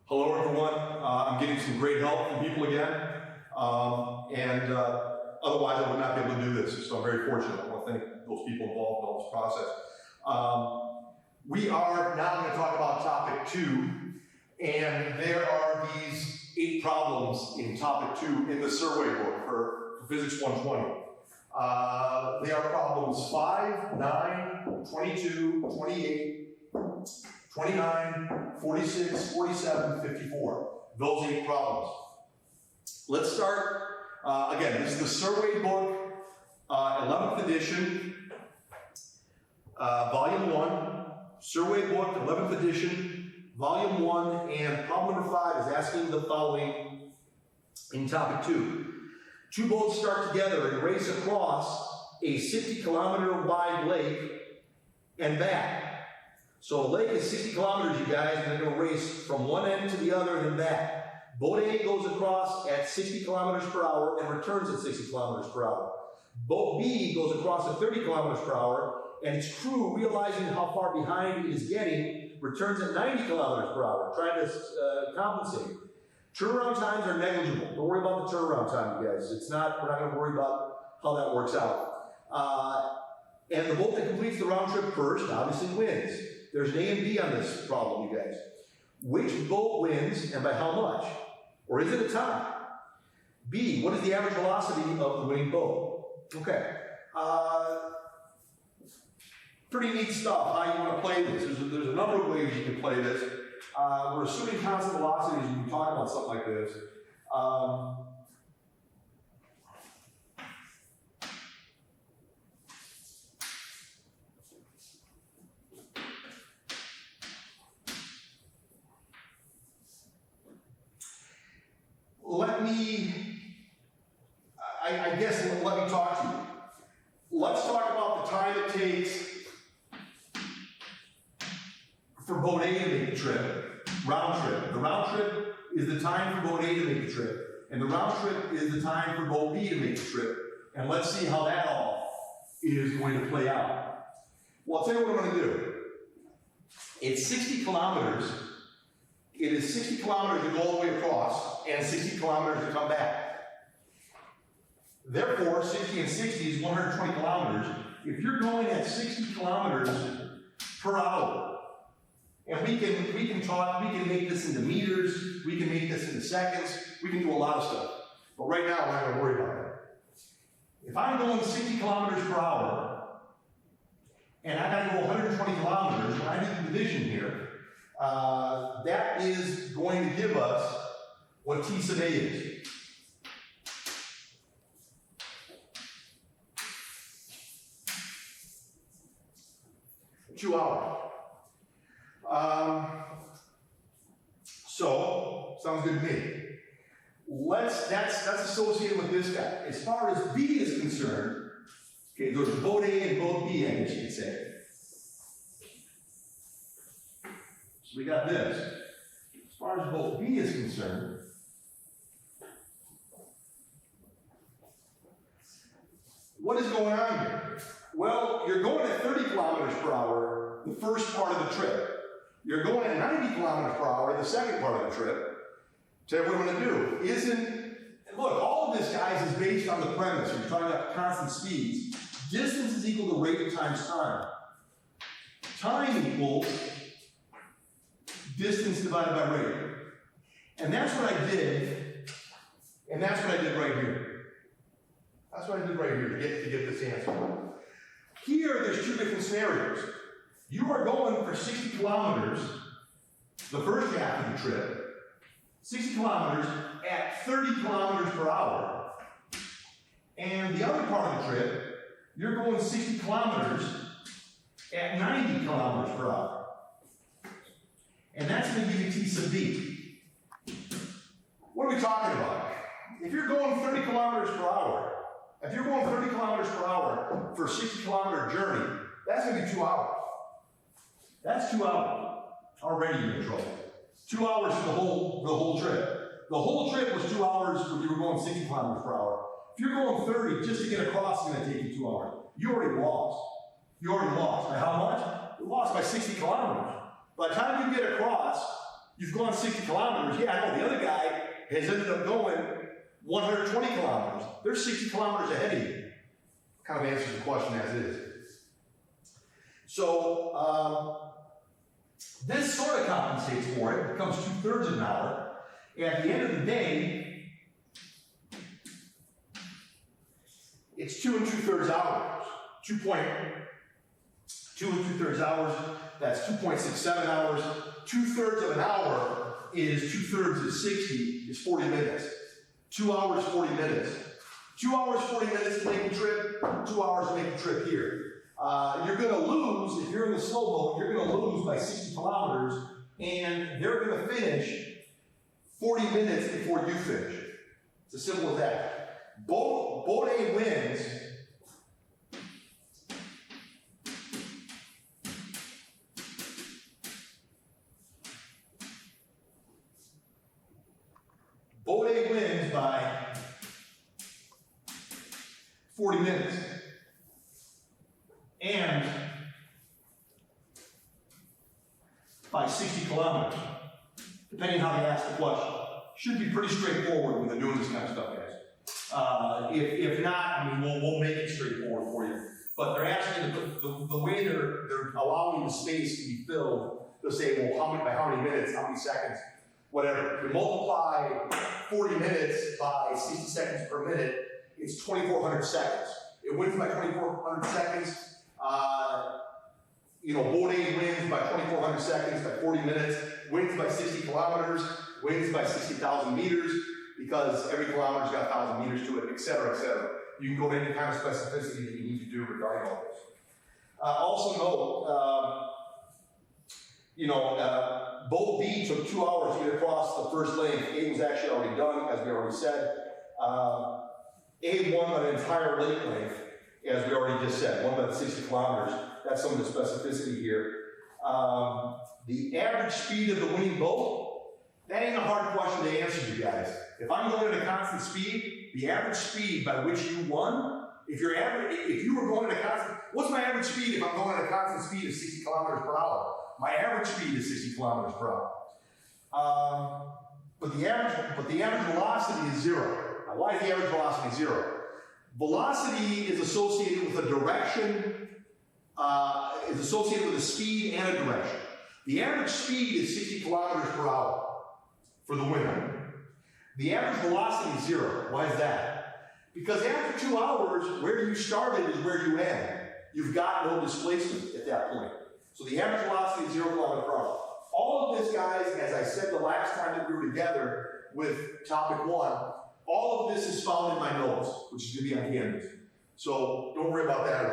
Hello everyone, I'm getting some great help from people again, otherwise I would not be able to do this, so I'm very fortunate. I want to thank those people involved in all this process. We are now going to talk about topic 2, and there are these 8 problems in topic 2 in the Serway book for Physics 120. They are problems 5, 9, 22, 28, 29, 46, 47, 54. Those 8 problems. Let's start, again, this is the Serway book, 11th edition, volume 1. Survey book, 11th edition, volume 1, and problem number 5 is asking the following in topic 2. 2 boats start together and race across a 60-kilometer wide lake and back. So a lake is 60 kilometers, you guys, and they're going to race from one end to the other and then back. Boat A goes across at 60 kilometers per hour and returns at 60 kilometers per hour. Boat B goes across at 30 kilometers per hour, and its crew, realizing how far behind it is getting, returns at 90 kilometers per hour, trying to compensate. Turnaround times are negligible. Don't worry about the turnaround time, you guys. We're not going to worry about how that works out. And the boat that completes the round trip first obviously wins. There's an A and B on this problem, you guys. Which boat wins and by how much? Or is it a tie? B, what is the average velocity of the winning boat? Okay. Pretty neat stuff, how you want to play this. There's a number of ways you can play this. We're assuming constant velocities when we talk about something like this. Let me talk to you. Let's talk about the time it takes for boat A to make the trip, round trip. The round trip is the time for boat A to make the trip, and the round trip is the time for boat B to make the trip. And let's see how that all is going to play out. Well, I'll tell you what I'm going to do. It's 60 kilometers. It is 60 kilometers to go all the way across, and 60 kilometers to come back. Therefore, 60 and 60 is 120 kilometers. If you're going at 60 kilometers per hour, and we can talk, we can make this into meters, we can make this into seconds, we can do a lot of stuff. But right now, we're not going to worry about that. If I'm going 60 kilometers per hour, and I got to go 120 kilometers, when I do the division here, that is going to give us what T sub A is. 2 hours. So, sounds good to me. That's associated with this guy. As far as B is concerned, okay, there's boat A and boat B, I guess you could say. So we got this. As far as boat B is concerned, what is going on here? Well, you're going at 30 kilometers per hour the first part of the trip. You're going at 90 kilometers per hour the second part of the trip. Tell you what I'm going to do. And look, all of this, guys, is based on the premise. You're talking about constant speeds. Distance is equal to rate times time. Time equals distance divided by rate. And that's what I did, and that's what I did right here. That's what I did right here to get this answer. Here, there's 2 different scenarios. You are going for 60 kilometers the first half of the trip, 60 kilometers at 30 kilometers per hour. And the other part of the trip, you're going 60 kilometers at 90 kilometers per hour. And that's going to give you T sub B. What are we talking about? If you're going 30 kilometers per hour, if you're going 30 kilometers per hour for a 60-kilometer journey, that's going to be 2 hours. That's 2 hours. Already you're in trouble. 2 hours for the whole trip. The whole trip was 2 hours when you were going 60 kilometers per hour. If you're going 30, just to get across is going to take you 2 hours. You already lost. You already lost. By how much? You lost by 60 kilometers. By the time you get across, You've gone 60 kilometers. Yeah, I know, the other guy has ended up going 120 kilometers. They're 60 kilometers ahead of you. Kind of answers the question as is. So, this sort of compensates for it. It becomes 2/3 of an hour. At the end of the day, it's 2 2/3 hours. 2 2/3 hours, that's 2.67 hours. 2/3 of an hour is 2/3 of 60, is 40 minutes. 2 hours, 40 minutes. 2 hours, 40 minutes to make the trip, 2 hours to make the trip here. You're gonna lose, if you're in the slow boat, you're gonna lose by 60 kilometers, and they're gonna finish 40 minutes before you finish. It's as simple as that. Boat A wins. Boat A wins by 40 minutes. And by 60 kilometers, depending how they ask the question. Should be pretty straightforward when they're doing this kind of stuff, guys. If not, I mean, we'll make it straightforward for you. But they're asking, the way they're allowing the space to be filled, they'll say, well, by how many minutes, how many seconds, whatever. You multiply 40 minutes by 60 seconds per minute, it's 2,400 seconds. It wins by 2,400 seconds. Boat A wins by 2,400 seconds, by 40 minutes, wins by 60 kilometers, wins by 60,000 meters, because every kilometer's got 1,000 meters to it, et cetera, et cetera. You can go to any kind of specificity that you need to do regarding all this. Also note, boat B took 2 hours to get across the first lane. A was actually already done, as we already said. A won an entire lake length, as we already just said, won by 60 kilometers. That's some of the specificity here. The average speed of the winning boat, that ain't a hard question to answer, you guys. If I'm going at a constant speed, the average speed by which you won, if you were going at a constant, what's my average speed if I'm going at a constant speed of 60 kilometers per hour? My average speed is 60 kilometers per hour. But the average velocity is 0. Now, why is the average velocity 0? Velocity is associated with a direction, is associated with a speed and a direction. The average speed is 60 kilometers per hour for the winner. The average velocity is 0. Why is that? Because after 2 hours, where you started is where you end. You've got no displacement at that point. So the average velocity is 0 kilometers per hour. All of this, guys, as I said the last time that we were together with topic 1, all of this is found in my notes, which is going to be on canvas. So don't worry about that at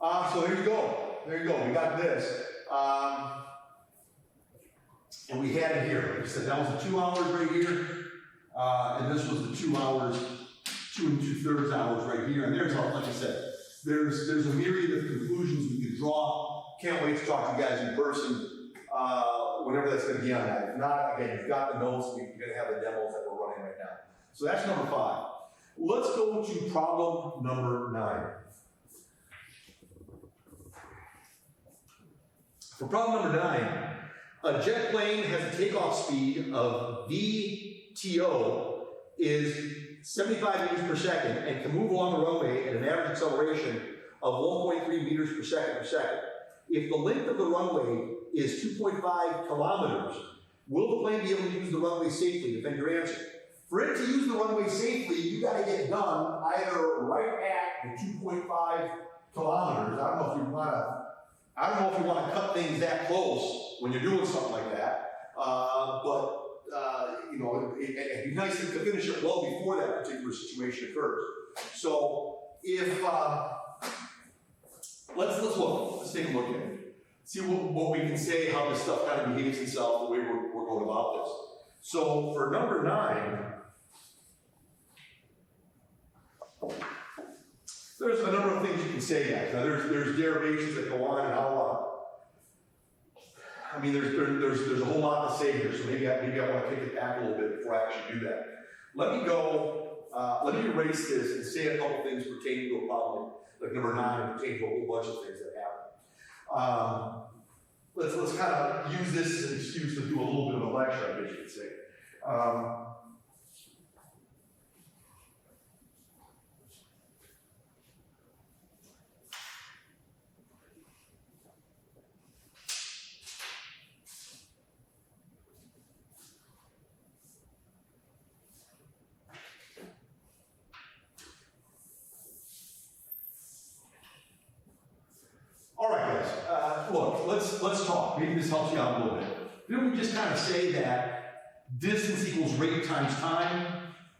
all. So there you go. There you go. We got this. And we had it here. We said that was the 2 hours right here. And this was the 2 hours, 2 2/3 hours right here. And there's, like I said, there's a myriad of conclusions we could draw. Can't wait to talk to you guys in person whenever that's going to be on that. If not, again, you've got the notes. You're going to have the demos that we're running right now. So that's number 5. Let's go to problem number 9. For problem number 9, a jet plane has a takeoff speed of VTO is 75 meters per second and can move along the runway at an average acceleration of 1.3 meters per second. If the length of the runway is 2.5 kilometers, will the plane be able to use the runway safely? Defend your answer. For it to use the runway safely, you got to get done either right at the 2.5 kilometers. I don't know if you want to cut things that close when you're doing something like that. It'd be nice to finish it well before that particular situation occurs. So if let's look. Let's take a look at it. See what we can say, how this stuff kind of behaves itself, the way we're going about this. So for number 9, there's a number of things you can say, guys. Now there's derivations that go on and how. There's a whole lot to say here, so maybe I want to kick it back a little bit before I actually do that. Let me erase this and say a couple things pertaining to a problem like number 9 and pertaining to a whole bunch of things that happen. let's kind of use this as an excuse to do a little bit of a lecture, I guess you could say. All right, guys. Look, let's talk. Maybe this helps you out a little bit. Didn't we just kind of say that distance equals rate times time?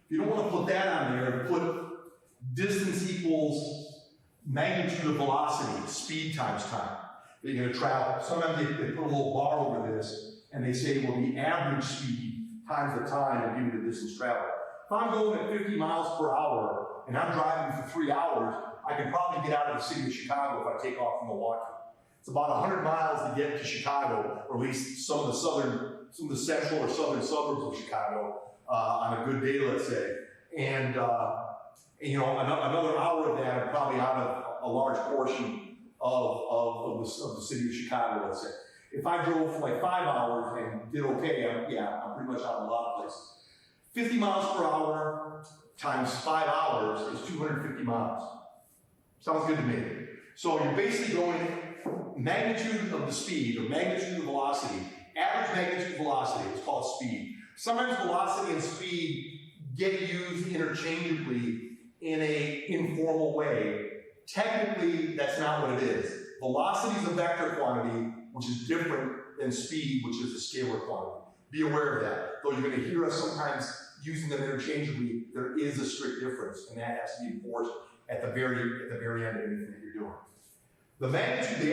If you don't want to put that on there, put distance equals magnitude of velocity, speed times time that you're going to travel. Sometimes they put a little bar over this, and they say, well, the average speed times the time and give you the distance traveled. If I'm going at 50 miles per hour and I'm driving for 3 hours, I can probably get out of the city of Chicago if I take off from Milwaukee. It's about 100 miles to get to Chicago, or at least some of the central or southern suburbs of Chicago on a good day, let's say. And you know, another hour of that, I'm probably out of a large portion of the city of Chicago, let's say. If I drove for like 5 hours and did okay, I'm pretty much out of a lot of places. 50 miles per hour times 5 hours is 250 miles. Sounds good to me. So you're basically going magnitude of the speed, or magnitude of the velocity, average magnitude of velocity, it's called speed. Sometimes velocity and speed get used interchangeably in an informal way. Technically, that's not what it is. Velocity is a vector quantity, which is different than speed, which is a scalar quantity. Be aware of that. Though you're going to hear us sometimes using them interchangeably, there is a strict difference, and that has to be enforced at the very end of anything that you're doing. The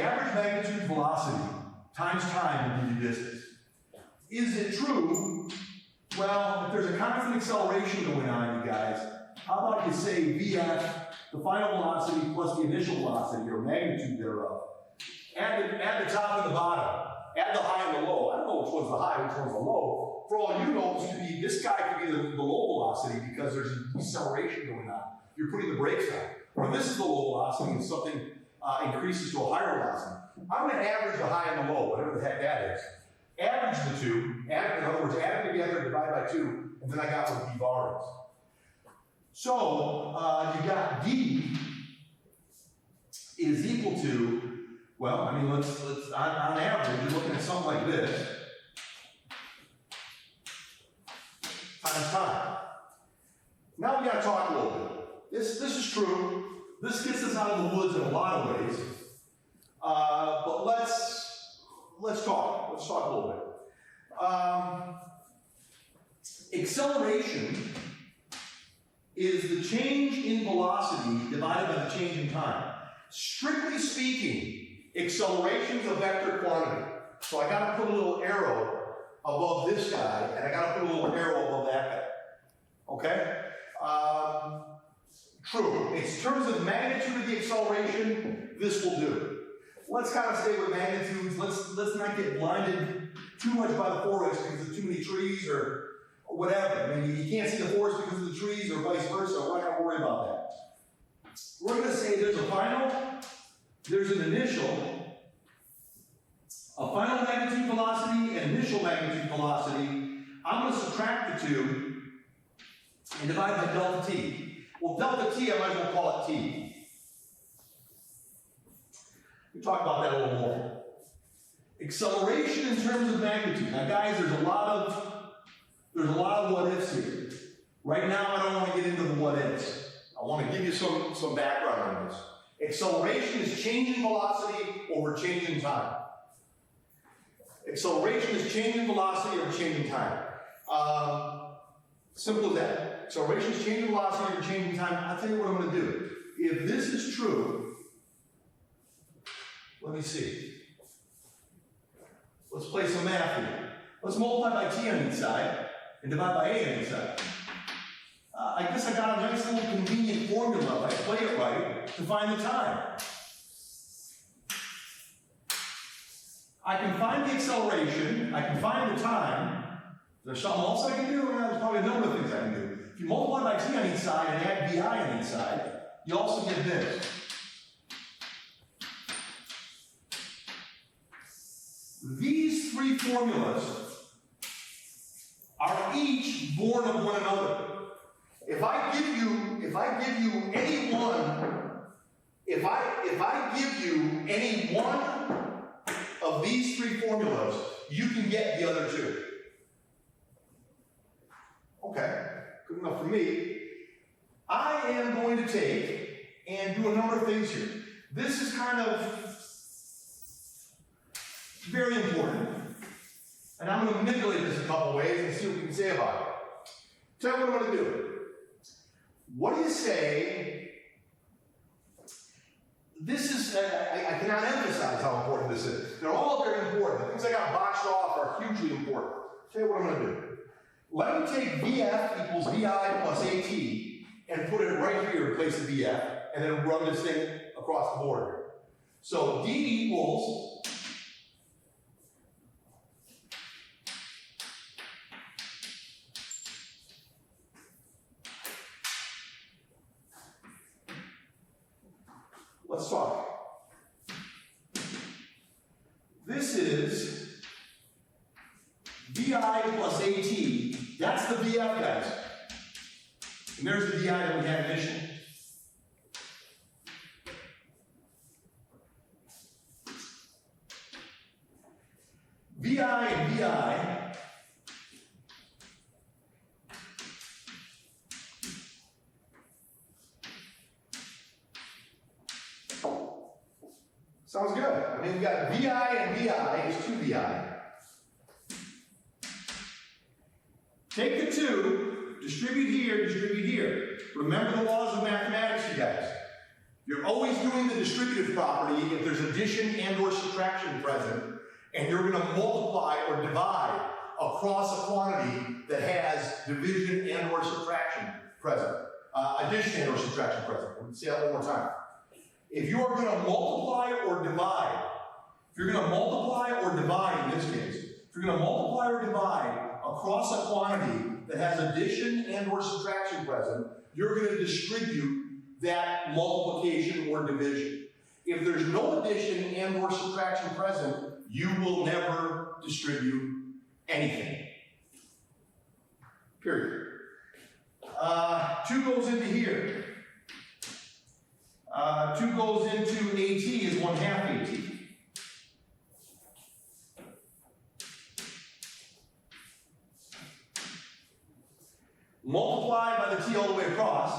average magnitude velocity times time will give you distance. Is it true? Well, if there's a constant acceleration going on, you guys, how about you say VF, the final velocity plus the initial velocity, or magnitude thereof, add the top and the bottom, add the high and the low. I don't know which one's the high, which one's the low. For all you know, this guy could be the low velocity because there's a deceleration going on. You're putting the brakes on. Or this is the low velocity and something increases to a higher velocity. I'm going to average the high and the low, whatever the heck that is. Average the two, in other words, add them together, divide by 2, and then I got what D bar is. So you got D is equal to, well, I mean, let's on average, you're looking at something like this times time. Now we got to talk a little bit. This is true. This gets us out of the woods in a lot of ways. But let's talk. Let's talk a little bit. Acceleration is the change in velocity divided by the change in time. Strictly speaking, acceleration is a vector quantity. So I got to put a little arrow above this guy, and I got to put a little arrow above that guy. Okay? True. In terms of magnitude of the acceleration, this will do. Let's kind of stay with magnitudes. Let's not get blinded too much by the forest because of too many trees or whatever. I mean, you can't see the forest because of the trees or vice versa. We're not going to worry about that. We're going to say there's a final, there's an initial, a final magnitude velocity and initial magnitude velocity. I'm going to subtract the two and divide by delta t. Well, delta t, I might as well call it t. We'll talk about that a little more. Acceleration in terms of magnitude. Now, guys, there's a lot of what ifs here. Right now, I don't want to get into the what ifs. I want to give you some background on this. Acceleration is change in velocity over change in time. Acceleration is change in velocity over change in time. Simple as that. Acceleration is change in velocity over change in time. I'll tell you what I'm going to do. If this is true, let me see. Let's play some math here. Let's multiply by t on each side and divide by a on each side. I guess I got a nice little convenient formula, if I play it right, to find the time. I can find the acceleration, I can find the time. There's something else I can do, and there's probably a number of things I can do. If you multiply by t on each side and add vi on each side, you also get this. three formulas are each born of one another. If I give you any one of these three formulas, you can get the other two. Okay, good enough for me. I am going to take and do a number of things here. This is kind of very important. And I'm going to manipulate this a couple ways and see what we can say about it. Tell you what I'm going to do. What do you say? This is, I cannot emphasize how important this is. They're all very important. The things I got boxed off are hugely important. Tell you what I'm going to do. Let me take VF equals VI plus AT and put it right here in place of VF, and then run this thing across the board here. So D equals let's talk. This is VI plus AT. That's the VF, guys. And there's the VI that we had initially. VI and VI sounds good. I mean, we've got VI and VI is 2VI. Take the 2, distribute here. Remember the laws of mathematics, you guys. You're always doing the distributive property if there's addition and or subtraction present, and you're going to multiply or divide across a quantity that has division and or subtraction present. Addition and or subtraction present. Let me say that one more time. If you're going to multiply or divide, in this case, if you're going to multiply or divide across a quantity that has addition and or subtraction present, you're going to distribute that multiplication or division. If there's no addition and or subtraction present, you will never distribute anything. Period. 2 goes into here. 2 goes into AT is 1/2 AT. Multiply by the T all the way across.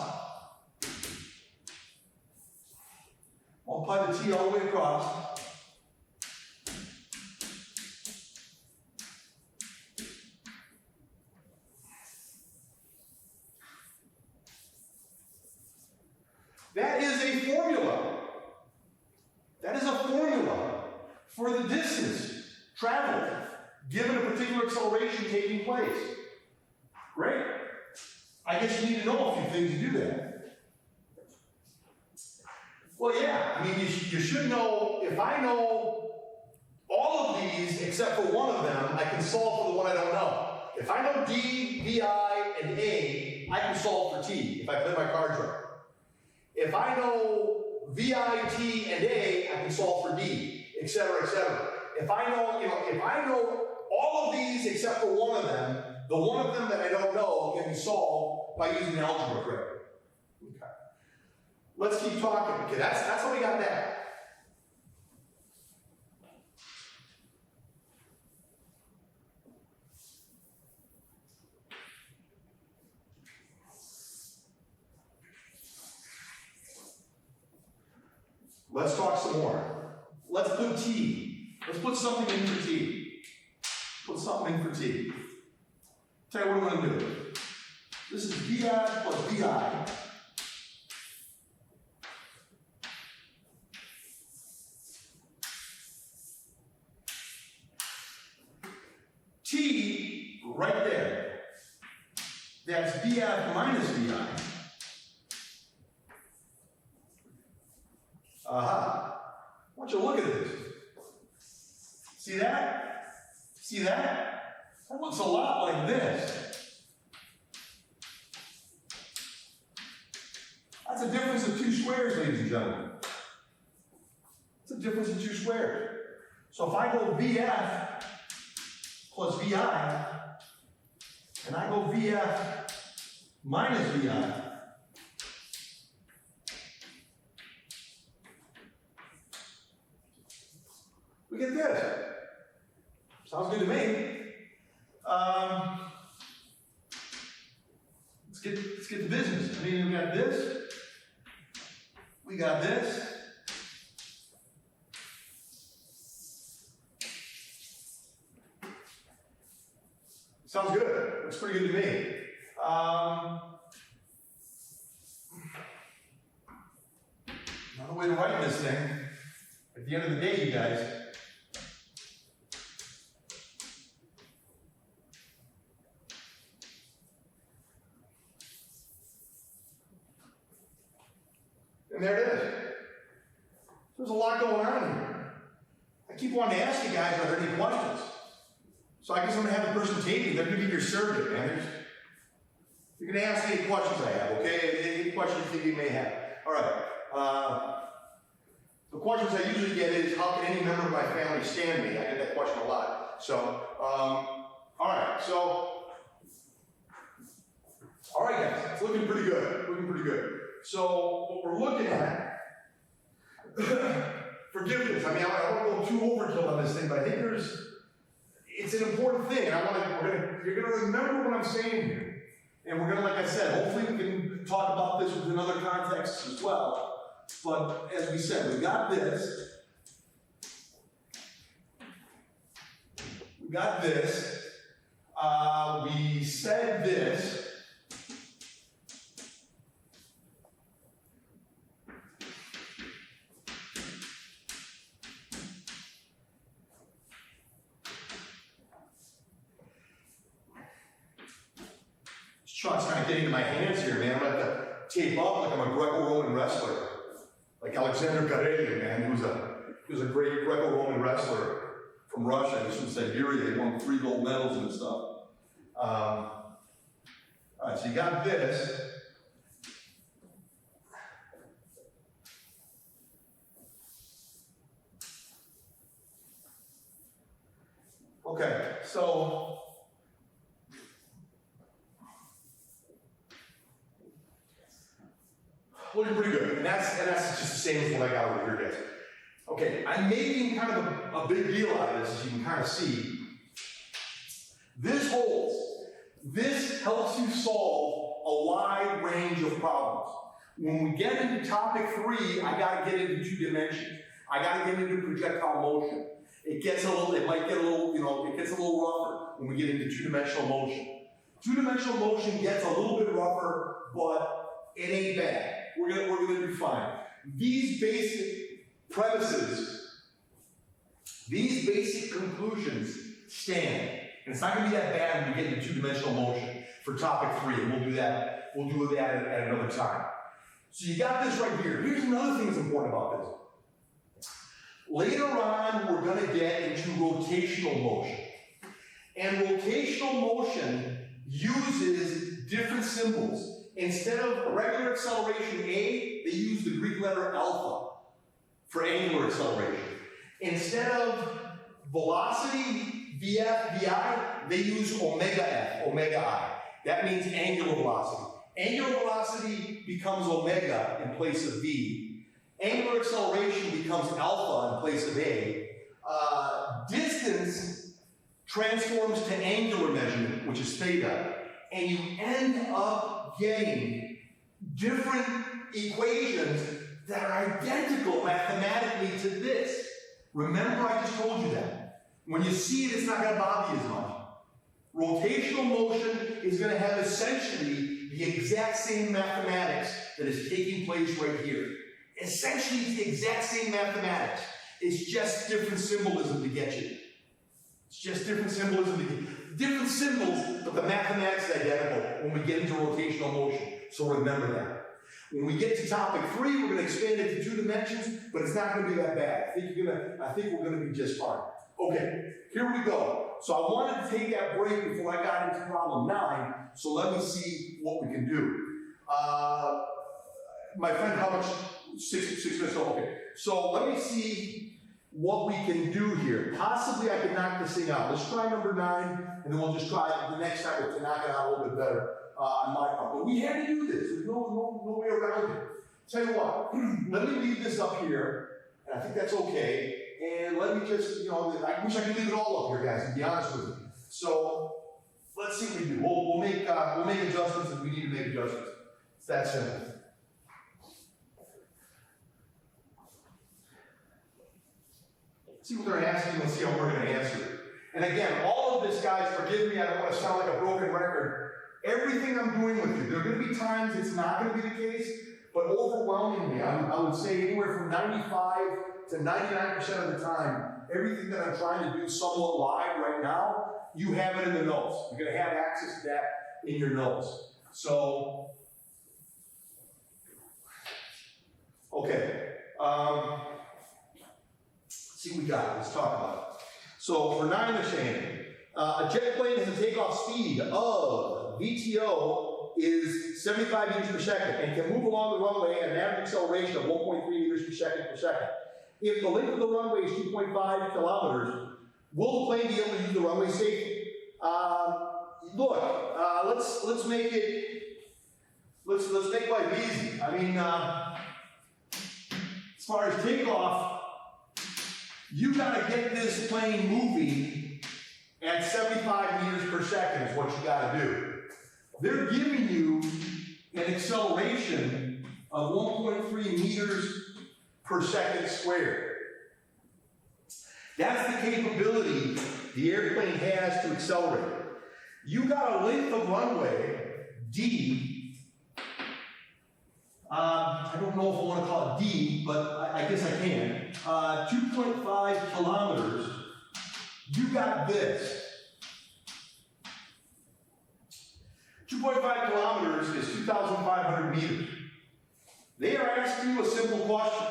Multiply the T all the way across. That is a formula. That is a formula for the distance traveled given a particular acceleration taking place. Great. I guess you need to know a few things to do that. Well, yeah, I mean, you should know, if I know all of these except for one of them, I can solve for the one I don't know. If I know D, VI, and A, I can solve for T if I play my cards right. If I know VI, T, and A, I can solve for D, etc., etc. If I know all of these except for one of them, the one of them that I don't know can be solved by using algebra correctly. Okay. Let's keep talking. Okay, that's how we got that. Let's talk some more. Let's put T. Let's put something in for T. Put something in for T. Tell you what I'm going to do. This is VF plus VI. T right there. That's VF minus VI. Aha. I want you to look at this. See that? See that? That looks a lot like this. That's a difference of 2 squares, ladies and gentlemen. It's a difference of 2 squares. So if I go VF plus VI, and I go VF minus VI, we get this. Sounds good to me. Let's get to business. I mean, we got this. We got this. Sounds good. Looks pretty good to me. Another way to write this thing, at the end of the day, you guys, and there it is. There's a lot going on here. I keep wanting to ask you guys, are there any questions? So I guess I'm going to have the person taking, they're going to be your surrogate, man. You're going to ask any questions I have, okay? Any questions you think you may have. All right. The questions I usually get is, how can any member of my family stand me? I get that question a lot. So, all right. So, all right, guys. It's looking pretty good. Looking pretty good. So, what we're looking at, forgiveness. I mean, I don't want to go too overkill on this thing, but I think it's an important thing. You're gonna remember what I'm saying here. And we're gonna, like I said, hopefully we can talk about this within other contexts as well. But as we said, we got this. We got this. We said this. Truck's kind of getting into my hands here, man. I'm gonna have to tape up like I'm a Greco-Roman wrestler. Like Alexander Karelin, man. He was a great Greco-Roman wrestler from Russia. He's from Siberia. He won 3 gold medals and stuff. All right, so you got this. Okay, so looking pretty good, and that's just the same as what I got over here, guys. Okay, I'm making kind of a big deal out of this, as you can kind of see. This holds. This helps you solve a wide range of problems. When we get into topic 3, I got to get into 2 dimensions. I got to get into projectile motion. It gets a little, it might get a little, it gets a little rougher when we get into 2-dimensional motion. 2-dimensional motion gets a little bit rougher, but it ain't bad. We're gonna do fine. These basic premises, these basic conclusions stand. And it's not gonna be that bad when we get into 2-dimensional motion for topic 3, and we'll do that at another time. So you got this right here. Here's another thing that's important about this. Later on, we're gonna get into rotational motion. And rotational motion uses different symbols. Instead of regular acceleration A, they use the Greek letter alpha for angular acceleration. Instead of velocity, VF, VI, they use omega F, omega I. That means angular velocity. Angular velocity becomes omega in place of V. Angular acceleration becomes alpha in place of A. Distance transforms to angular measurement, which is theta. And you end up getting different equations that are identical mathematically to this. Remember, I just told you that. When you see it, it's not going to bother you as much. Rotational motion is going to have essentially the exact same mathematics that is taking place right here. Essentially, it's the exact same mathematics. It's just different symbolism to get you. It's just different symbolism to get you. Different symbols, but the mathematics is identical when we get into rotational motion. So remember that. When we get to topic 3, we're going to expand it to 2 dimensions, but it's not going to be that bad. I think we're going to be just fine. Okay, here we go. So I wanted to take that break before I got into problem 9, so let me see what we can do. My friend, how much? 6 minutes, okay. So let me see what we can do here. Possibly I can knock this thing out. Let's try number 9, and then we'll just try the next time to knock it out a little bit better on my part. But we had to do this. There's no way around it. Tell you what, let me leave this up here, and I think that's okay. And let me just, you know, I wish I could leave it all up here, guys, to be honest with you. So let's see what we do. We'll make adjustments if we need to make adjustments. It's that simple. See what they're asking, let's see how we're going to answer it. And again, all of this, guys, forgive me, I don't want to sound like a broken record. Everything I'm doing with you, there are going to be times it's not going to be the case, but overwhelmingly, I would say anywhere from 95 to 99% of the time, everything that I'm trying to do somewhat live right now, you have it in the notes. You're going to have access to that in your notes. So, okay. See what we got. Let's talk about it. So for 9, they're saying a jet plane has a takeoff speed of VTO is 75 meters per second and can move along the runway at an average acceleration of 1.3 meters per second. If the length of the runway is 2.5 kilometers, will the plane be able to use the runway safely? Look, let's make it. Let's make life easy. I mean, as far as takeoff. You gotta get this plane moving at 75 meters per second is what you gotta do. They're giving you an acceleration of 1.3 meters per second squared. That's the capability the airplane has to accelerate. You got a length of runway, D. I don't know if I want to call it D, but I guess I can. 2.5 kilometers. You got this. 2.5 kilometers is 2,500 meters. They are asking you a simple question.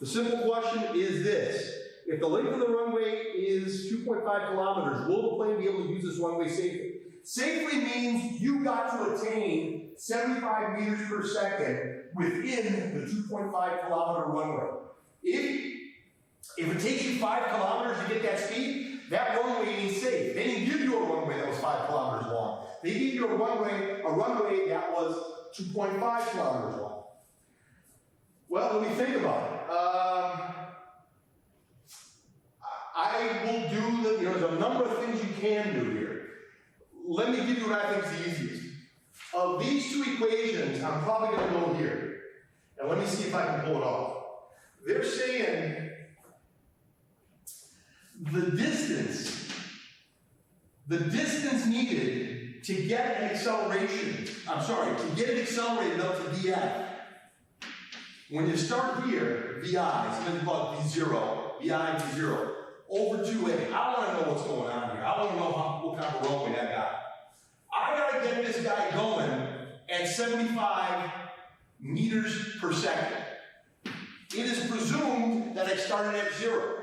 The simple question is this. If the length of the runway is 2.5 kilometers, will the plane be able to use this runway safely? Safely means you got to attain 75 meters per second within the 2.5 kilometer runway. If it takes you 5 kilometers to get that speed, that runway ain't safe. They didn't give you a runway that was 5 kilometers long. They gave you a runway that was 2.5 kilometers long. Well, let me think about it. I will do there's a number of things you can do here. Let me give you what I think is the easiest. Of these 2 equations, I'm probably going to go here. And let me see if I can pull it off. They're saying the distance needed to get an acceleration, to get it accelerated up to VF. When you start here, VI, so then you call it V0, VI, V0, over 2A. I want to know what's going on here. I want to know what kind of runway I got. I got to get this guy going at 75 meters per second. It is presumed that I started at 0.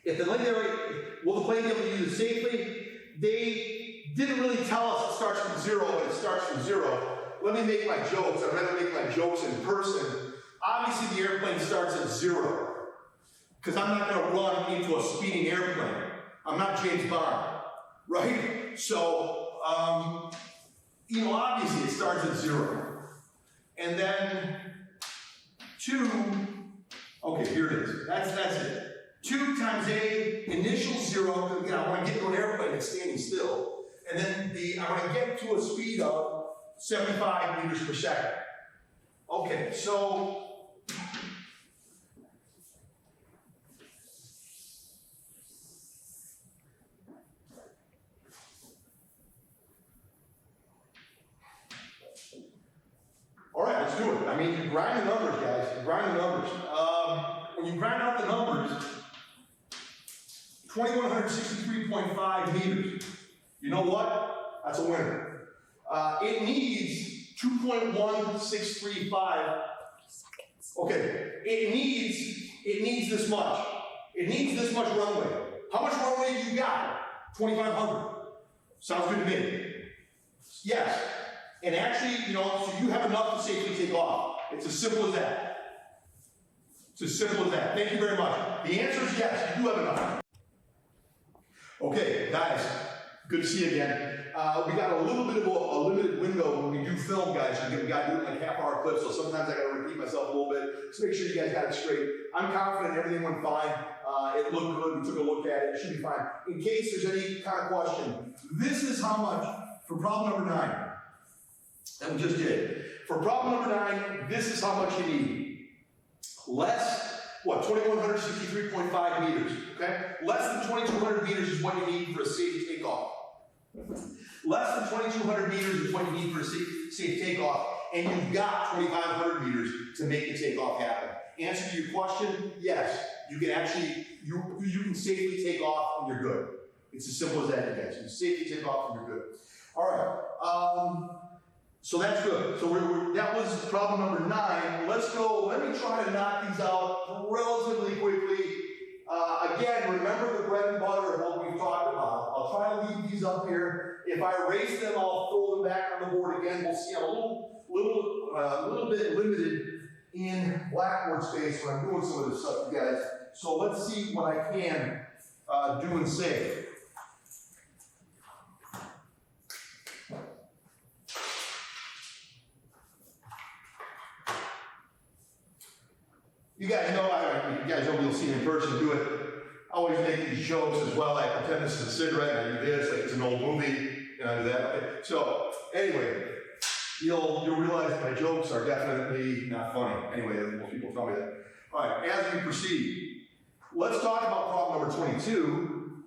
If the will the plane be able to use it safely? They didn't really tell us it starts from 0, but it starts from 0. Let me make my jokes. I'd rather make my jokes in person. Obviously, the airplane starts at 0. Because I'm not going to run into a speeding airplane. I'm not James Bond. Right? So, obviously it starts at 0. And then 2, okay, here it is. That's it. 2 times A, initial 0, because I want to get to an airplane that's standing still. And then I want to get to a speed of 75 meters per second. Okay, so all right, let's do it. I mean, you grind the numbers, guys. You grind the numbers. When you grind out the numbers, 2,163.5 meters. You know what? That's a winner. It needs 2.1635. Okay, it needs this much. It needs this much runway. How much runway do you got? 2,500. Sounds good to me. Yes. And actually, so you have enough to safely take off. It's as simple as that. It's as simple as that. Thank you very much. The answer is yes, you do have enough. Okay, guys, good to see you again. We got a little bit of a limited window when we do film, guys. We got to do it in like half-hour clips, so sometimes I got to repeat myself a little bit. Just make sure you guys got it straight. I'm confident everything went fine. It looked good. We took a look at it. It should be fine. In case there's any kind of question, this is how much for problem number 9 that we just did. For problem number 9, this is how much you need. Less, what, 2,163.5 meters, okay? Less than 2,200 meters is what you need for a safe takeoff. Less than 2,200 meters is what you need for a safe takeoff, and you've got 2,500 meters to make the takeoff happen. Answer to your question, yes, you can actually, you can safely take off and you're good. It's as simple as that, you guys. You can safely take off and you're good. All right, so that's good. So that was problem number 9. Let's go, let me try to knock these out relatively quickly. Again, remember the bread and butter of what we've talked about. I'll try to leave these up here. If I erase them, I'll throw them back on the board again. We'll see I'm a little bit limited in blackboard space when I'm doing some of this stuff, you guys. So let's see what I can do and say. You guys know you'll see me in person do it. I always make these jokes as well. I pretend this is a cigarette and I do this, like it's an old movie, and I do that. Okay. So, anyway, you'll realize that my jokes are definitely not funny. Anyway, most people tell me that. All right, as we proceed, let's talk about problem number 22.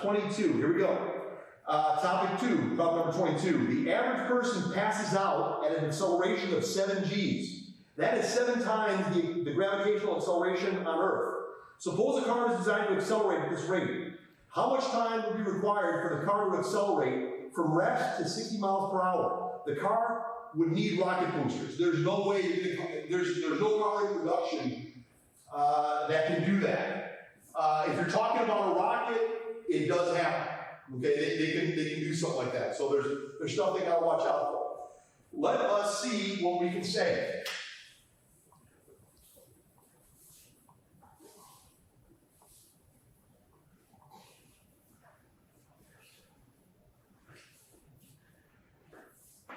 22, here we go. Topic 2, problem number 22. The average person passes out at an acceleration of 7 Gs. That is 7 times the gravitational acceleration on Earth. Suppose a car is designed to accelerate at this rate. How much time would be required for the car to accelerate from rest to 60 miles per hour? The car would need rocket boosters. There's no way, there's no car in production that can do that. If you're talking about a rocket, it does happen. Okay, they can do something like that. So there's stuff they gotta watch out for. Let us see what we can say.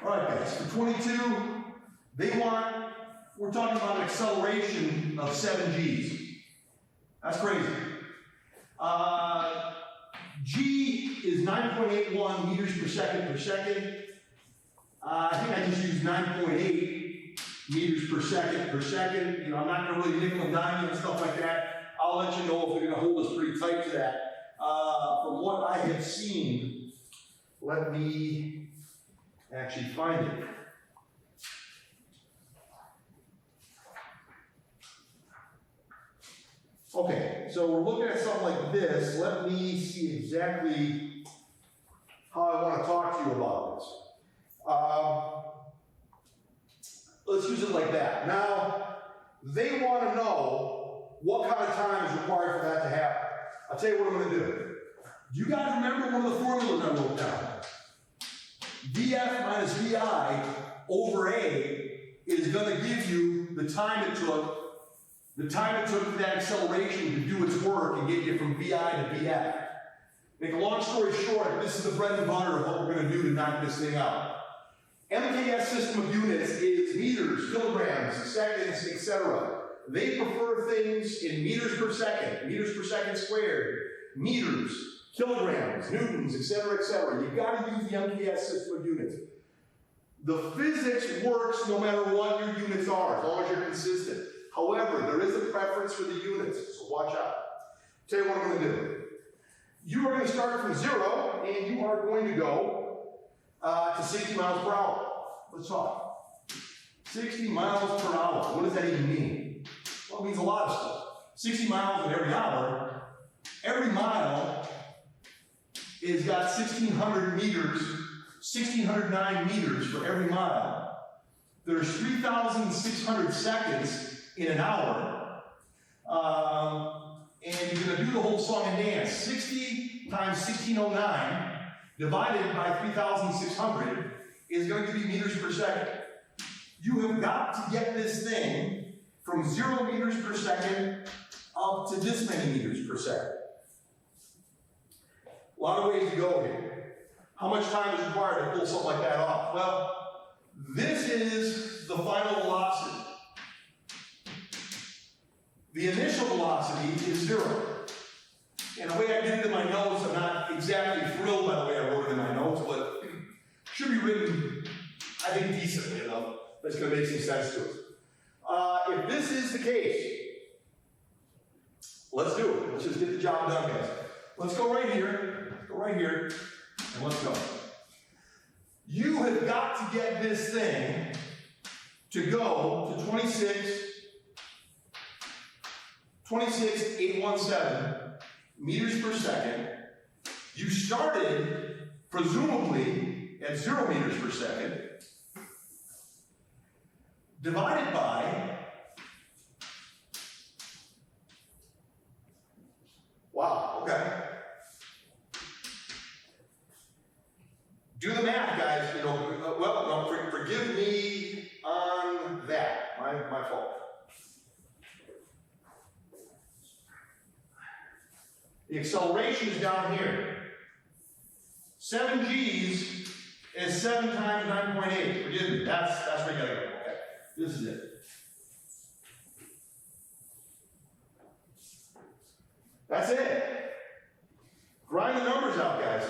All right, guys, for 22, we're talking about an acceleration of 7 Gs. That's crazy. G is 9.81 meters per second. I think I just used 9.8 meters per second. You know, I'm not going to really nickel and dime you and stuff like that. I'll let you know if they're going to hold us pretty tight to that. From what I have seen, let me actually find it. Okay, so we're looking at something like this. Let me see exactly how I want to talk to you about this. Let's use it like that. Now, they want to know what kind of time is required for that to happen. I'll tell you what I'm going to do. Do you guys remember one of the formulas I wrote down? VF minus VI over A is going to give you the time it took for that acceleration to do its work and get you from VI to VF. Make a long story short, this is the bread and butter of what we're going to do to knock this thing out. MKS system of units is meters, kilograms, seconds, etc. They prefer things in meters per second squared, meters, kilograms, newtons, etc., etc. You've got to use the MKS system of units. The physics works no matter what your units are, as long as you're consistent. However, there is a preference for the units, so watch out. Tell you what I'm going to do. You are going to start from 0, and you are going to go to 60 miles per hour. Let's talk. 60 miles per hour. What does that even mean? Well, it means a lot of stuff. 60 miles in every hour. Every mile is got 1,600 meters, 1,609 meters for every mile. There's 3,600 seconds in an hour, and you're going to do the whole song and dance. 60 times 1609 divided by 3,600 is going to be meters per second. You have got to get this thing from 0 meters per second up to this many meters per second. A lot of ways to go here. How much time is required to pull something like that off? Well, this is the final velocity. The initial velocity is 0. And the way I did it in my notes, I'm not exactly thrilled by the way I wrote it in my notes, but it should be written, I think, decently enough. That's going to make some sense to us. If this is the case, let's do it. Let's just get the job done, guys. Let's go right here. Go right here, and let's go. You have got to get this thing to go to 26,817 meters per second. You started, presumably, at 0 meters per second, divided by, wow, okay. Do the math, guys. You know, well, no, forgive me on that. My fault. The acceleration is down here. 7 G's is 7 times 9.8. Forgive me. That's where you gotta go. Okay. This is it. That's it. Grind the numbers out, guys.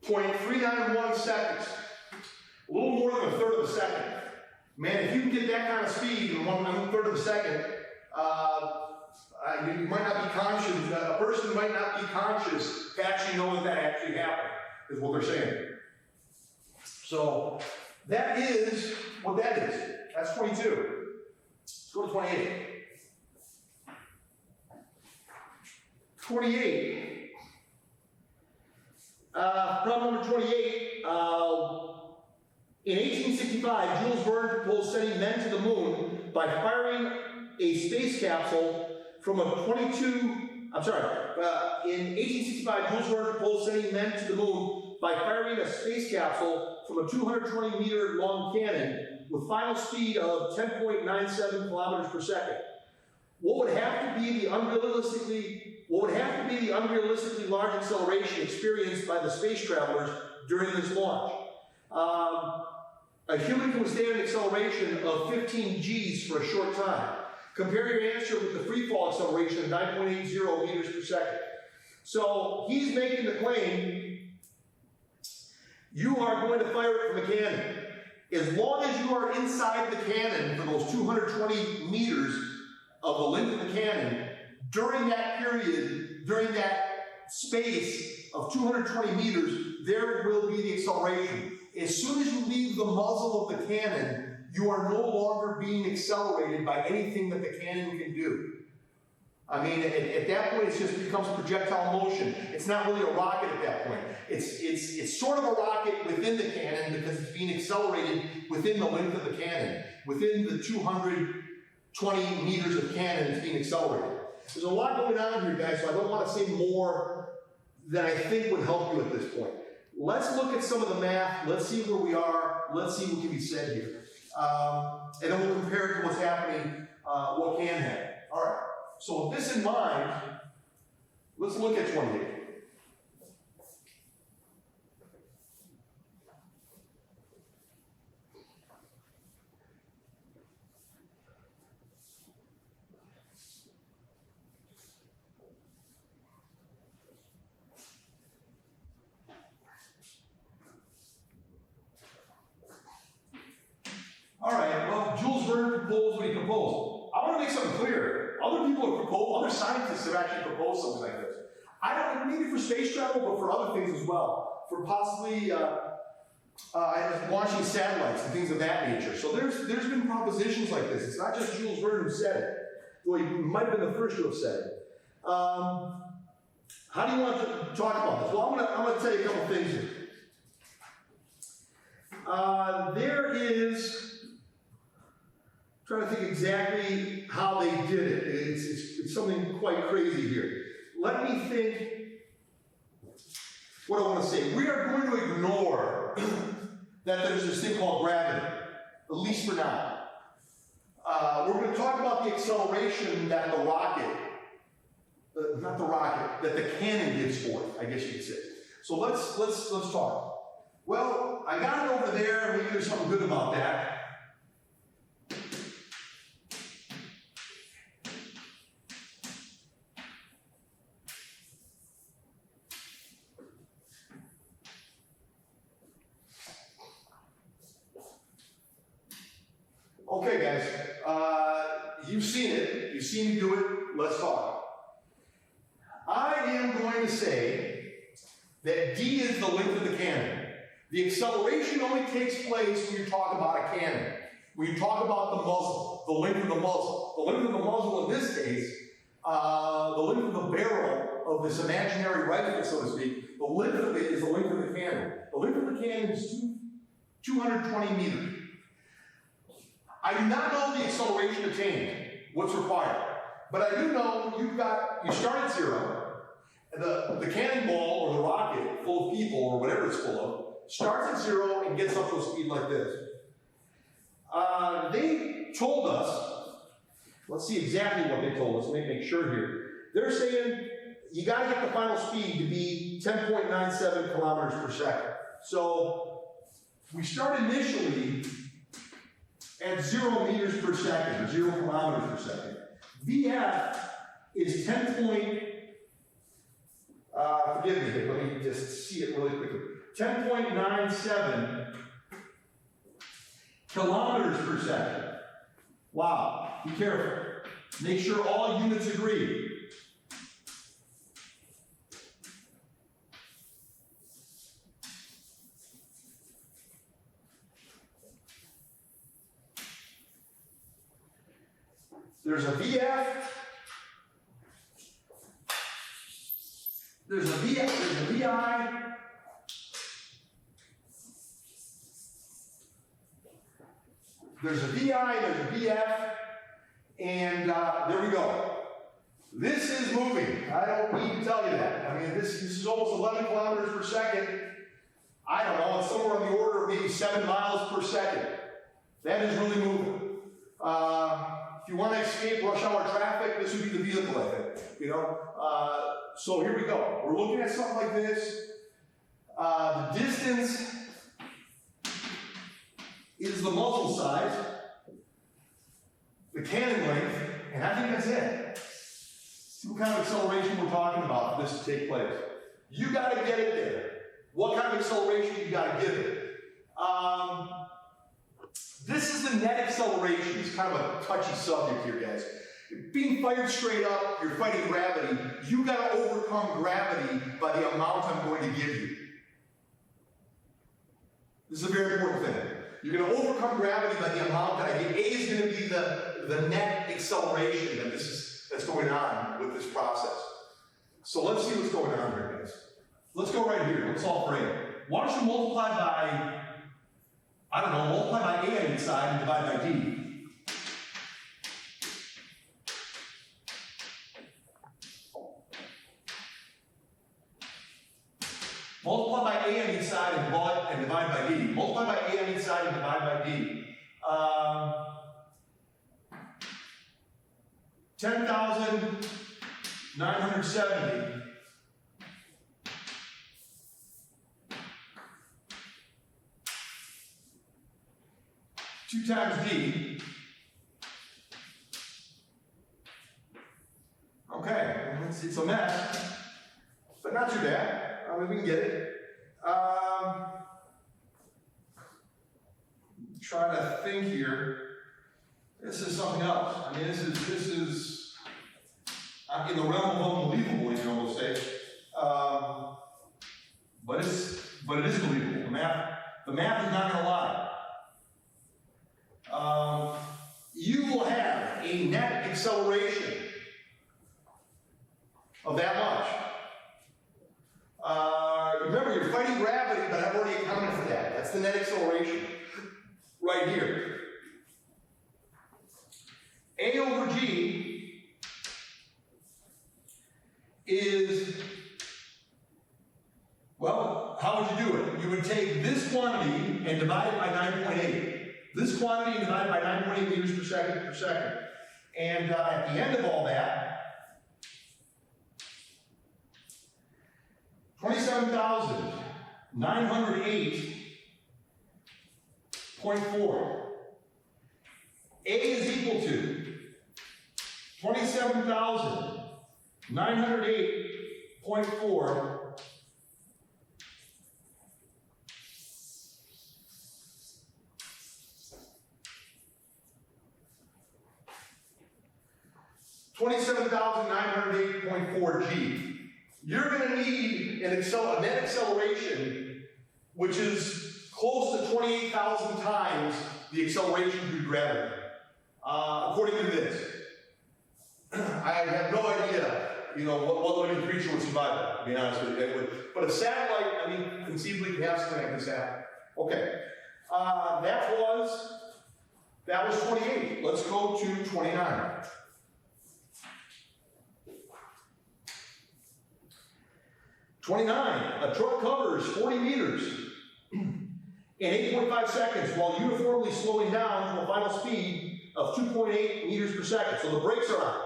.391 seconds. A little more than a third of a second. Man, if you can get that kind of speed in 1/3 of a second, you might not be conscious, a person might not be conscious to actually know that actually happened, is what they're saying. So, that is what that is. That's 22. Let's go to 28. 28. Problem number 28. In 1865, Jules Verne proposed sending men to the moon by firing a space capsule from a in 1865, Jules Verne proposed sending men to the moon by firing a space capsule from a 220-meter long cannon with final speed of 10.97 kilometers per second. What would have to be the unrealistically large acceleration experienced by the space travelers during this launch? A human can withstand an acceleration of 15 G's for a short time. Compare your answer with the free fall acceleration of 9.80 meters per second. So he's making the claim, you are going to fire it from a cannon. As long as you are inside the cannon for those 220 meters of the length of the cannon, during that period, during that space of 220 meters, there will be the acceleration. As soon as you leave the muzzle of the cannon, you are no longer being accelerated by anything that the cannon can do. I mean, at that point, it just becomes projectile motion. It's not really a rocket at that point. It's sort of a rocket within the cannon because it's being accelerated within the length of the cannon. Within the 220 meters of cannon, it's being accelerated. There's a lot going on here, guys, so I don't want to say more than I think would help you at this point. Let's look at some of the math. Let's see where we are. Let's see what can be said here. And then we'll compare it to what's happening, what can happen. All right. So with this in mind, let's look at 28. All right, well, Jules Verne proposed what he proposed. I want to make something clear. Other people have proposed, other scientists have actually proposed something like this. I don't, maybe for space travel, but for other things as well. For possibly launching satellites and things of that nature. So there's been propositions like this. It's not just Jules Verne who said it. Well, he might have been the first to have said it. How do you want to talk about this? Well, I'm gonna tell you a couple things here. There is, trying to think exactly how they did it. It's something quite crazy here. Let me think what I want to say. We are going to ignore that there's this thing called gravity, at least for now. We're going to talk about the acceleration that the rocket, that the cannon gives forth, I guess you could say. So let's talk. Well, I got it over there, maybe there's something good about that. Okay, guys, you've seen it. You've seen me do it. Let's talk. I am going to say that D is the length of the cannon. The acceleration only takes place when you talk about a cannon. When you talk about the muzzle, the length of the muzzle. The length of the muzzle in this case, the length of the barrel of this imaginary rifle, so to speak, the length of it is the length of the cannon. The length of the cannon is 220 meters. I do not know the acceleration attained, what's required. But I do know you start at zero, the cannonball or the rocket full of people or whatever it's full of, starts at zero and gets up to a speed like this. They told us, let's see exactly what they told us, let me make sure here. They're saying you gotta get the final speed to be 10.97 kilometers per second. So we start initially at 0 meters per second, or 0 kilometers per second. VF is 10 point, forgive me here, let me just see it really quickly. 10.97 kilometers per second. Wow, be careful. Make sure all units agree. There's a VF, there's a VF, there's a VI, there's a VI, there's a VF, and there we go. This is moving. I don't need to tell you that. I mean, this is almost 11 kilometers per second. I don't know, it's somewhere on the order of maybe 7 miles per second. That is really moving. If you want to escape rush hour traffic, this would be the vehicle, I think. You know? So here we go. We're looking at something like this. The distance is the muzzle size, the cannon length, and I think that's it. See what kind of acceleration we're talking about for this to take place. You got to get it there. What kind of acceleration you got to give it? This is the net acceleration. It's kind of a touchy subject here, guys. Being fired straight up, you're fighting gravity. You got to overcome gravity by the amount I'm going to give you. This is a very important thing. You're going to overcome gravity by the amount that I give. A is going to be the net acceleration that's going on with this process. So let's see what's going on here, guys. Let's go right here. Let's solve for A. Why don't you multiply by, I don't know, multiply by A on each side and divide by D. Multiply by A on each side and divide by D. Multiply by A on each side and divide by D. 10,970. Two times D. Okay, it's a mess, but not too bad. I mean, we can get it. Try to think here. This is something else. I mean, this is in the realm of unbelievable, you can almost say. But it is believable. The math is not going to lie. You will have a net acceleration of that much. Remember, you're fighting gravity, but I've already accounted for that. That's the net acceleration right here. A over G is, well, how would you do it? You would take this quantity and divide it by 9.8. This quantity and divide it by 9.8 meters per second. And at the end of all that, 27,908.4. A is equal to 27,908.4 27,908.4 G. You're going to need a net acceleration which is close to 28,000 times the acceleration due to gravity. According to this, I have no idea, what living creature would survive that, to be honest with you. But a satellite, conceivably can have something like this happen. Okay, that was 28. Let's go to 29. 29, a truck covers 40 meters in 8.5 seconds while uniformly slowing down to a final speed of 2.8 meters per second. So the brakes are on.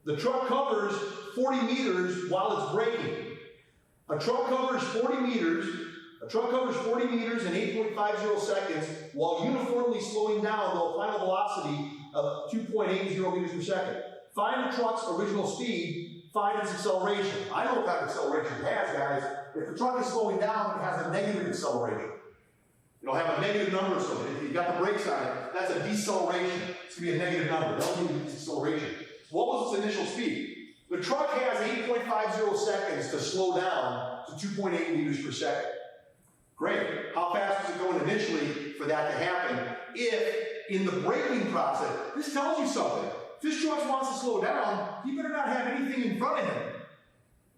The truck covers 40 meters while it's braking. A truck covers 40 meters in 8.50 seconds while uniformly slowing down to a final velocity of 2.80 meters per second. Find the truck's original speed. Find its acceleration. I know what kind of acceleration it has, guys. If the truck is slowing down, it has a negative acceleration. It'll have a negative number, so if you've got the brakes on it, that's a deceleration. It's going to be a negative number. That'll be its acceleration. What was its initial speed? The truck has 8.50 seconds to slow down to 2.8 meters per second. Great. How fast was it going initially for that to happen? If, in the braking process, this tells you something. If this truck wants to slow down, he better not have anything in front of him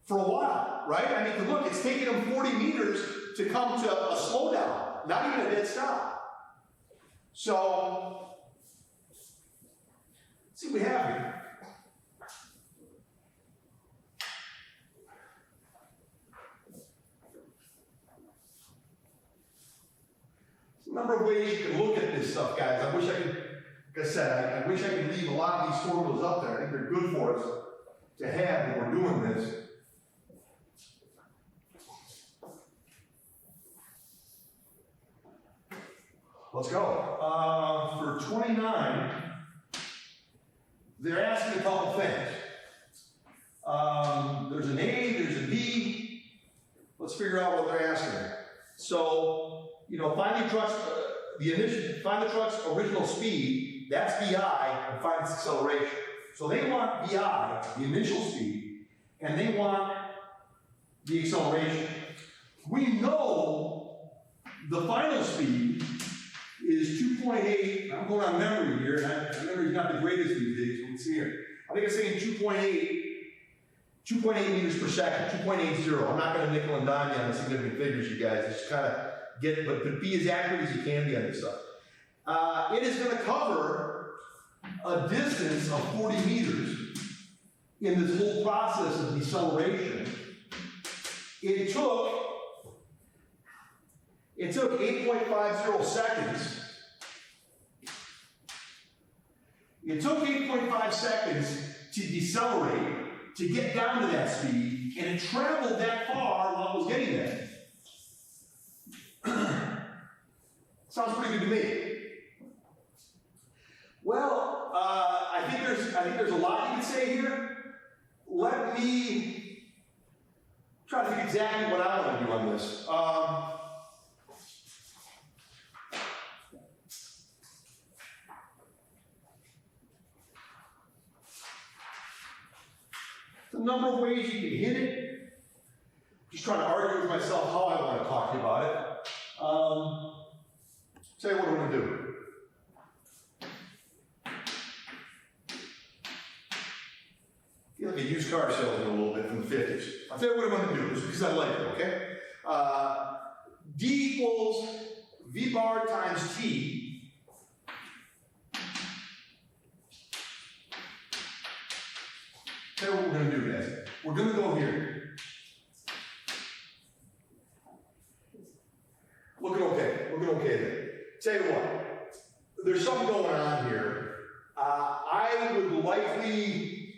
for a while, right? Look, it's taking him 40 meters to come to a slowdown, not even a dead stop. So, let's see what we have here. There's a number of ways you can look at this stuff, guys. I wish I could. Like I said, I wish I could leave a lot of these formulas up there. I think they're good for us to have when we're doing this. Let's go. For 29, they're asking a couple things. There's an A, there's a B. Let's figure out what they're asking. So, find the truck's original speed. That's VI, and find its acceleration. So they want VI, the initial speed, and they want the acceleration. We know the final speed is 2.8. I'm going on memory here, and memory's not the greatest these days. Let's see here. I think it's saying 2.8 meters per second, 2.80. I'm not going to nickel and dime you on the significant figures, you guys. Just kind of get, but be as accurate as you can be on this stuff. It is going to cover a distance of 40 meters in this whole process of deceleration. It took 8.50 seconds. It took 8.5 seconds to decelerate, to get down to that speed, and it traveled that far while it was getting there. Sounds pretty good to me. Well, I think there's a lot you can say here. Let me try to think exactly what I want to do on this. There's a number of ways you can hit it. Just trying to argue with myself how I want to talk to you about it. Tell you what I'm going to do. I feel like a used car salesman a little bit from the 50s. I'll tell you what I'm going to do, just because I like it, okay? D equals V bar times T. Tell you what we're going to do, guys. We're going to go here. Looking okay there. Tell you what, there's something going on here. I would likely,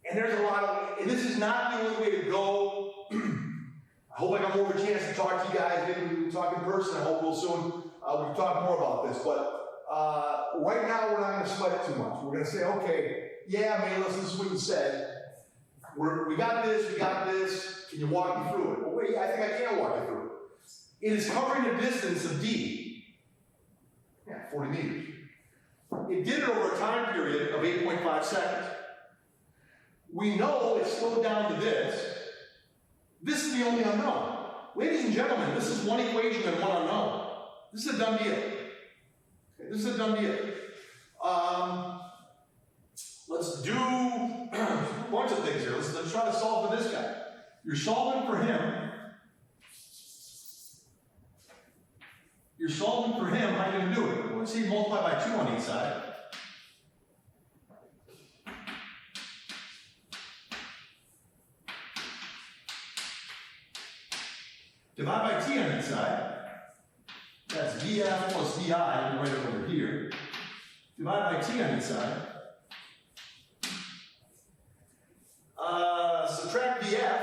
and there's a lot of, and this is not the only way to go. I hope I got more of a chance to talk to you guys. Maybe we can talk in person. I hope we'll soon. We can talk more about this. But right now, we're not going to sweat it too much. We're going to say, okay, yeah, man, listen, this is what you said. We got this. Can you walk me through it? Well, wait, I think I can walk you through it. It is covering a distance of D. Yeah, 40 meters. It did it over a time period of 8.5 seconds. We know it slowed down to this. This is the only unknown. Ladies and gentlemen, this is one equation and one unknown. This is a done deal. Okay, this is a done deal. Let's do a bunch of things here. Let's try to solve for this guy. You're solving for him. You're solving for him. How are you going to do it? Let's see, multiply by 2 on each side. Divide by T on each side. That's VF plus VI. We'll write it over here. Divide by T on each side. Subtract VF.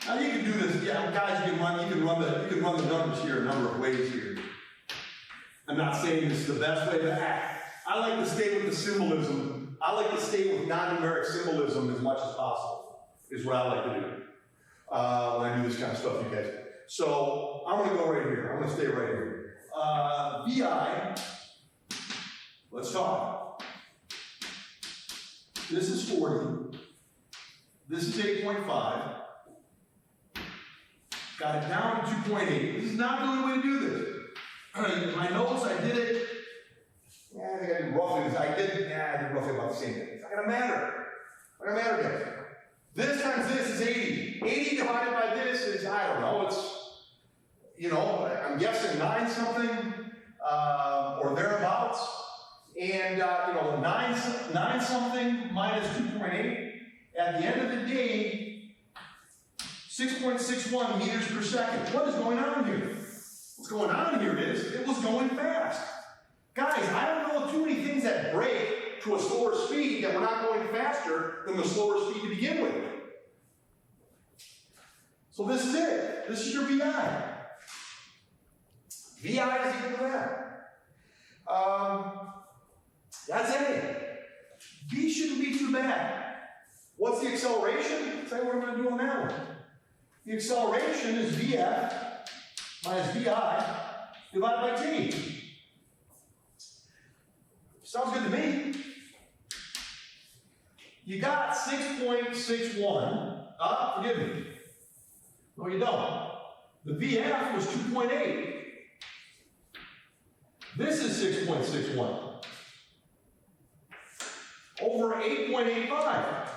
Now you can do this, yeah, guys. You can run the numbers here a number of ways here. I'm not saying this is the best way to act. I like to stay with the symbolism. I like to stay with non-numeric symbolism as much as possible. Is what I like to do when I do this kind of stuff, you guys. So I'm going to go right here. I'm going to stay right here. VI. Let's talk. This is 40. This is 8.5. Got it down to 2.8. This is not the only way to do this. In my notes, I did it. Yeah, I think I did roughly this. I did roughly about the same thing. It's not going to matter. It's not going to matter, guys. This times this is 80. 80 divided by this is, I don't know, it's, I'm guessing 9 something, or thereabouts. And, 9 something minus 2.8. At the end of the day, 6.61 meters per second. What is going on here? What's going on here is, it was going fast. Guys, I don't know too many things that break to a slower speed that we're not going faster than the slower speed to begin with. So this is it. This is your VI. VI is equal to that. That's A. B shouldn't be too bad. What's the acceleration? I'll tell you what I'm going to do on that one. The acceleration is VF minus VI divided by T. Sounds good to me. You got 6.61. Forgive me. No, you don't. The VF was 2.8. This is 6.61. Over 8.85.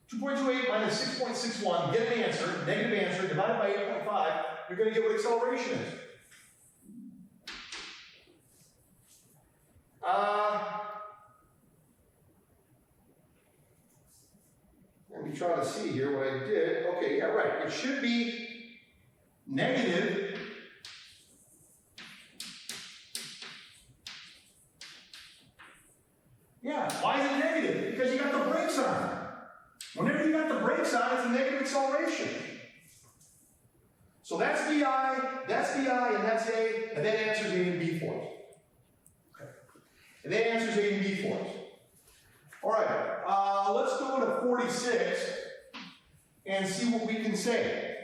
.28 minus 6.61, get an answer, negative answer, divided by 8.5, you're going to get what acceleration is. Let me try to see here what I did. Okay, yeah, right. It should be negative . Yeah, why is it negative? Because you got the brakes on. Whenever you got the brakes on, it's a negative acceleration. So that's VI, and that's A, and that answers A and B for us. Okay. And that answers A and B for us. All right, let's go to 46 and see what we can say.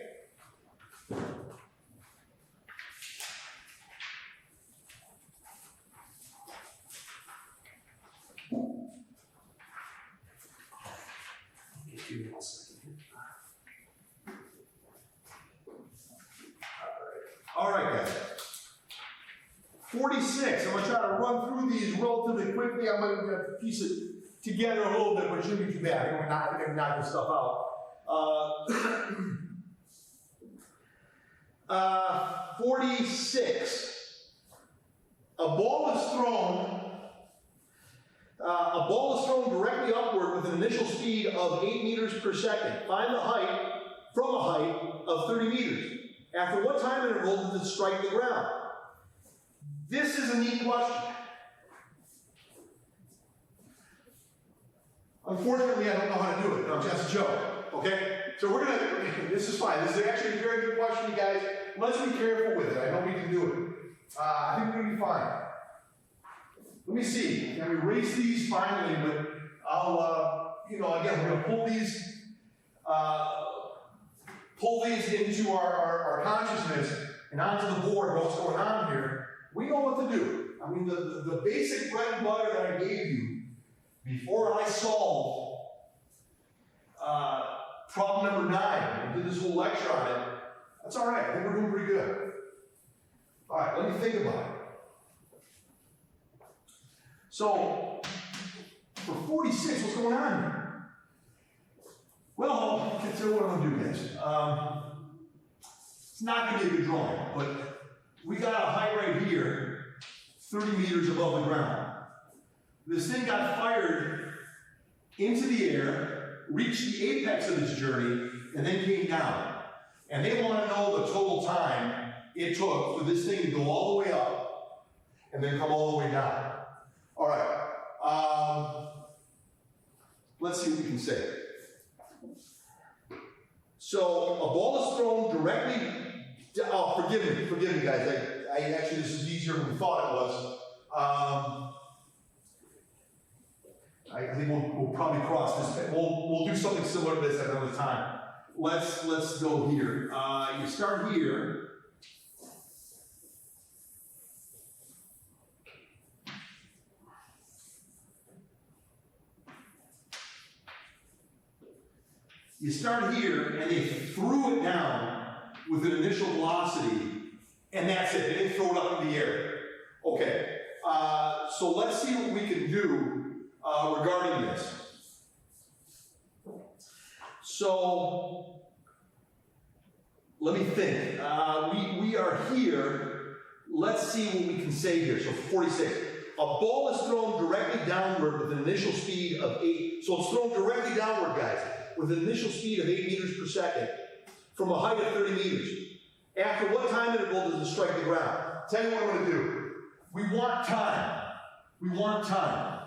46. I'm going to try to run through these relatively quickly. I'm going to piece it together a little bit, but it shouldn't be too bad. I'm going to knock this stuff out. 46. A ball is thrown directly upward with an initial speed of 8 meters per second. Find the height from a height of 30 meters. After what time interval does it strike the ground? This is a neat question. Unfortunately, I don't know how to do it. No, that's a joke. Okay? So this is fine. This is actually a very good question, you guys. Let's be careful with it. I know we can do it. I think we're going to be fine. Let me see. Can we erase these finally? But I'll, again, we're going to pull these into our consciousness and onto the board what's going on here. We know what to do. I mean, the basic bread and butter that I gave you before I solved problem number 9 and did this whole lecture on it, that's all right. I think we're doing pretty good. All right, let me think about it. So, for 46, what's going on here? Well, I'll get to what I'm going to do, guys. It's not going to be a good drawing, but we got a height right here, 30 meters above the ground. This thing got fired into the air, reached the apex of its journey, and then came down. And they want to know the total time it took for this thing to go all the way up and then come all the way down. All right. Let's see what we can say. So a ball is thrown directly. Oh, forgive me, guys. I actually, this is easier than we thought it was. I think we'll probably cross this. We'll do something similar to this at another time. Let's go here. You start here. You start here, and they threw it down with an initial velocity, and that's it. They didn't throw it up in the air. Okay. So let's see what we can do regarding this. So let me think. We are here. Let's see what we can say here. So 46. A ball is thrown directly downward with an initial speed of 8. So it's thrown directly downward, guys, with an initial speed of 8 meters per second from a height of 30 meters. After what time interval does it strike the ground? Tell you what I'm going to do. We want time. We want time.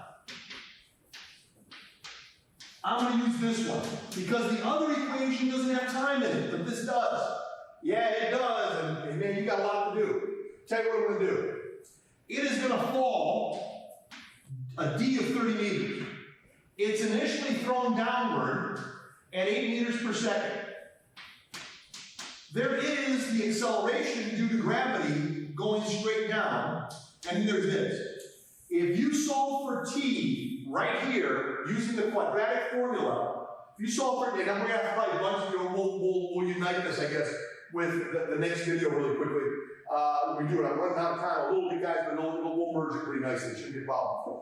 I'm going to use this one because the other equation doesn't have time in it, but this does. Yeah, it does, and man, you got a lot to do. Tell you what I'm going to do. It is going to fall a D of 30 meters. It's initially thrown downward at 8 meters per second. There is the acceleration due to gravity going straight down, and then there's this. If you solve for t right here using the quadratic formula, if you solve for, and I'm going to have to probably bunch of you, we'll unite this, I guess, with the next video really quickly. When we do it, I'm running out of time a little bit, guys, but we'll merge it pretty nicely. It shouldn't be a problem.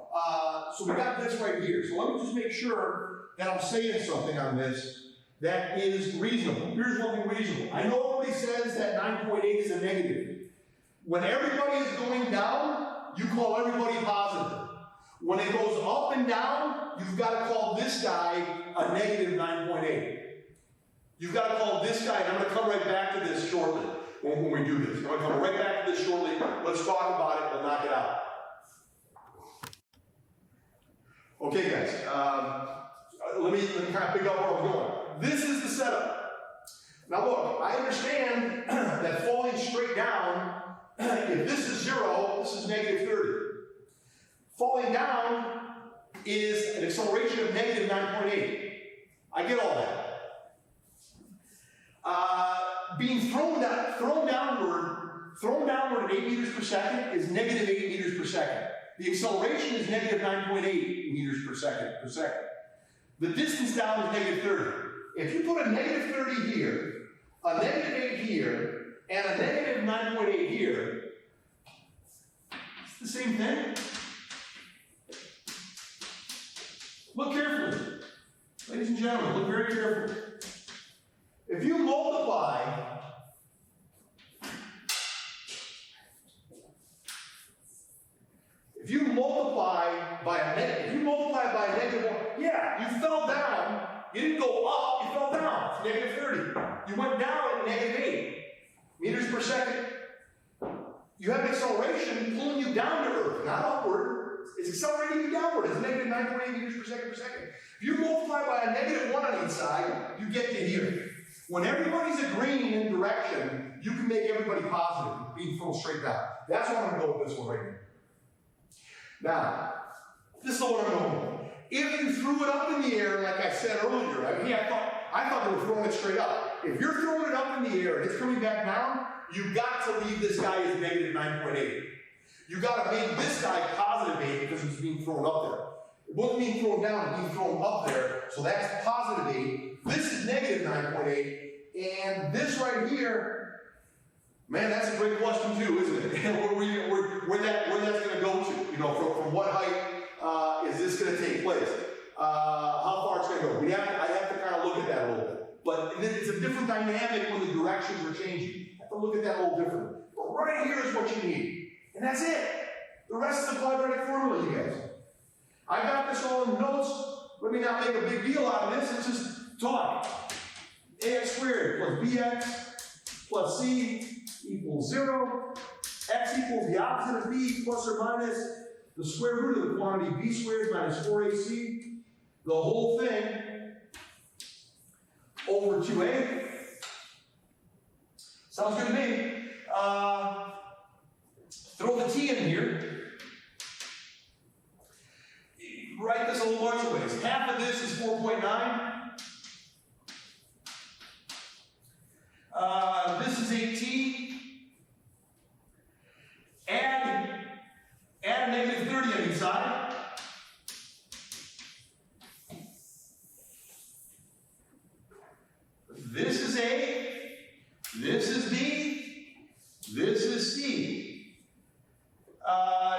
So we got this right here. So let me just make sure that I'm saying something on this that is reasonable. Here's one thing reasonable. I know everybody says that 9.8 is a negative. When everybody is going down, you call everybody positive. When it goes up and down, you've got to call this guy a negative 9.8. You've got to call this guy, and I'm going to come right back to this shortly when we do this. I'm going to come right back to this shortly. Let's talk about it. We'll knock it out. Okay, guys. Let me kind of pick up where I was going. This is the setup. Now look, I understand that falling straight down, if this is 0, this is negative 30. Falling down is an acceleration of negative 9.8. I get all that. Being thrown downward at 8 meters per second is negative 8 meters per second. The acceleration is negative 9.8 meters per second. The distance down is negative 30. If you put a negative 30 here, a negative 8 here, and a negative 9.8 here, the same thing. Look carefully. Ladies and gentlemen, look very carefully. If you multiply by a negative 1, yeah, you fell down. You didn't go up, you fell down. It's negative 30. You went down at negative 8 meters per second. You have an acceleration pulling you down to Earth, not upward. It's accelerating you downward. It's negative 9.8 meters per second per second. If you multiply by a negative 1 on each side, you get to here. When everybody's agreeing in direction, you can make everybody positive, being thrown straight down. That's why I'm going to go with this one right here. Now, this is the one I'm going with. If you threw it up in the air, like I said earlier, I thought they were throwing it straight up. If you're throwing it up in the air and it's coming back down, you've got to leave this guy as negative 9.8. You've got to make this guy positive 8 because it's being thrown up there. It wasn't being thrown down, it's being thrown up there, so that's positive 8. This is negative 9.8, and this right here, man, that's a great question too, isn't it? where that's going to go to? You know, from what height is this going to take place? How far it's going to go? I have to kind of look at that a little bit. But it's a different dynamic when the directions are changing. You have to look at that a little differently. But right here is what you need. And that's it. The rest is the quadratic formula, you guys. I got this all in the notes. Let me not make a big deal out of this. It's just talk. Ax squared plus bx plus c equals 0. X equals the opposite of b plus or minus the square root of the quantity b squared minus 4ac. The whole thing over 2a. Sounds good to me. Throw the t in here. Write this a whole bunch of ways. Half of this is 4.9. This is 8t. Add a negative 30 on each side. This is A, this is B, this is C.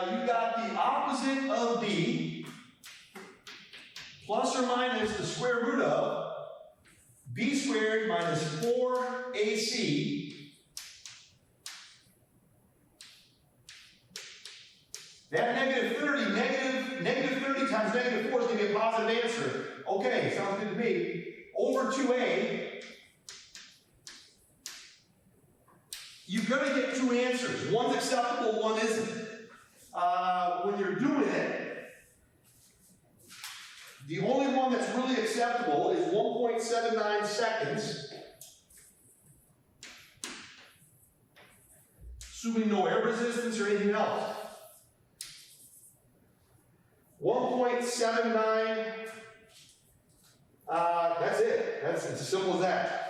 You got the opposite of B plus or minus the square root of B squared minus 4AC that negative 30, negative 30 times negative 4 is going to be a positive answer. Okay, sounds good to me. Over 2a, you're going to get two answers. One's acceptable, one isn't. When you're doing it, the only one that's really acceptable is 1.79 seconds, assuming no air resistance or anything else. 1.79, that's it. That's as simple as that.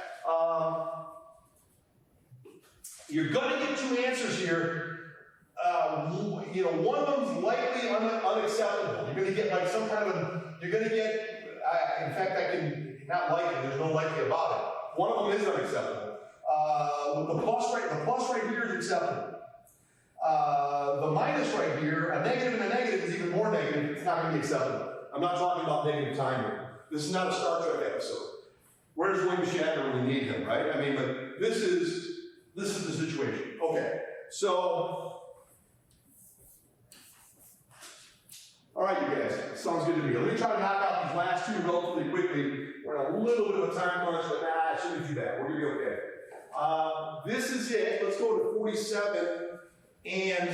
You're going to get two answers here. One of them's likely unacceptable. You're going to get like some kind of, in fact, not likely, there's no likely about it. One of them is unacceptable. The plus right here is acceptable. The minus right here, a negative and a negative is even more negative. It's not going to be acceptable. I'm not talking about negative time here. This is not a Star Trek episode. Where's William Shatner when you need him, right? I mean, but this is the situation. Okay, so, all right, you guys, sounds good to me. Let me try to knock out these last two relatively quickly. We're in a little bit of a time crunch, but it shouldn't be too bad. We're going to be okay. This is it. Let's go to 47 and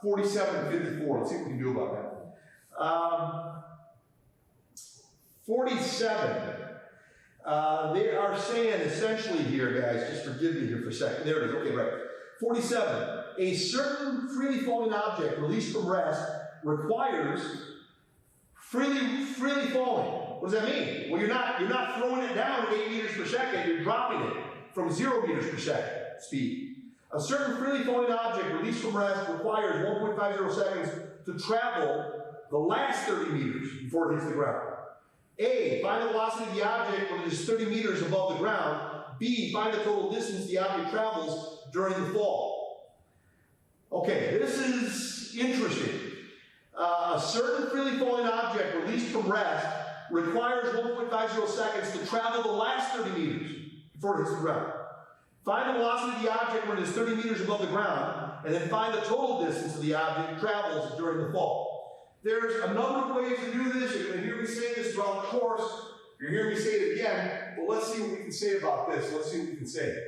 47 and 54. Let's see what we can do about that. 47. They are saying essentially here, guys, just forgive me here for a second. There it is. Okay, right. 47. A certain freely falling object released from rest requires freely falling. What does that mean? Well, you're not throwing it down at 8 meters per second. You're dropping it from 0 meters per second speed. A certain freely falling object released from rest requires 1.50 seconds to travel the last 30 meters before it hits the ground. A, find the velocity of the object when it is 30 meters above the ground. B, find the total distance the object travels during the fall. Okay, this is interesting. A certain freely falling object released from rest requires 1.50 seconds to travel the last 30 meters before it hits the ground. Find the velocity of the object when it is 30 meters above the ground, and then find the total distance of the object travels during the fall. There's a number of ways to do this. You're going to hear me say this throughout the course. You're hearing me say it again, but let's see what we can say about this. Let's see what we can say.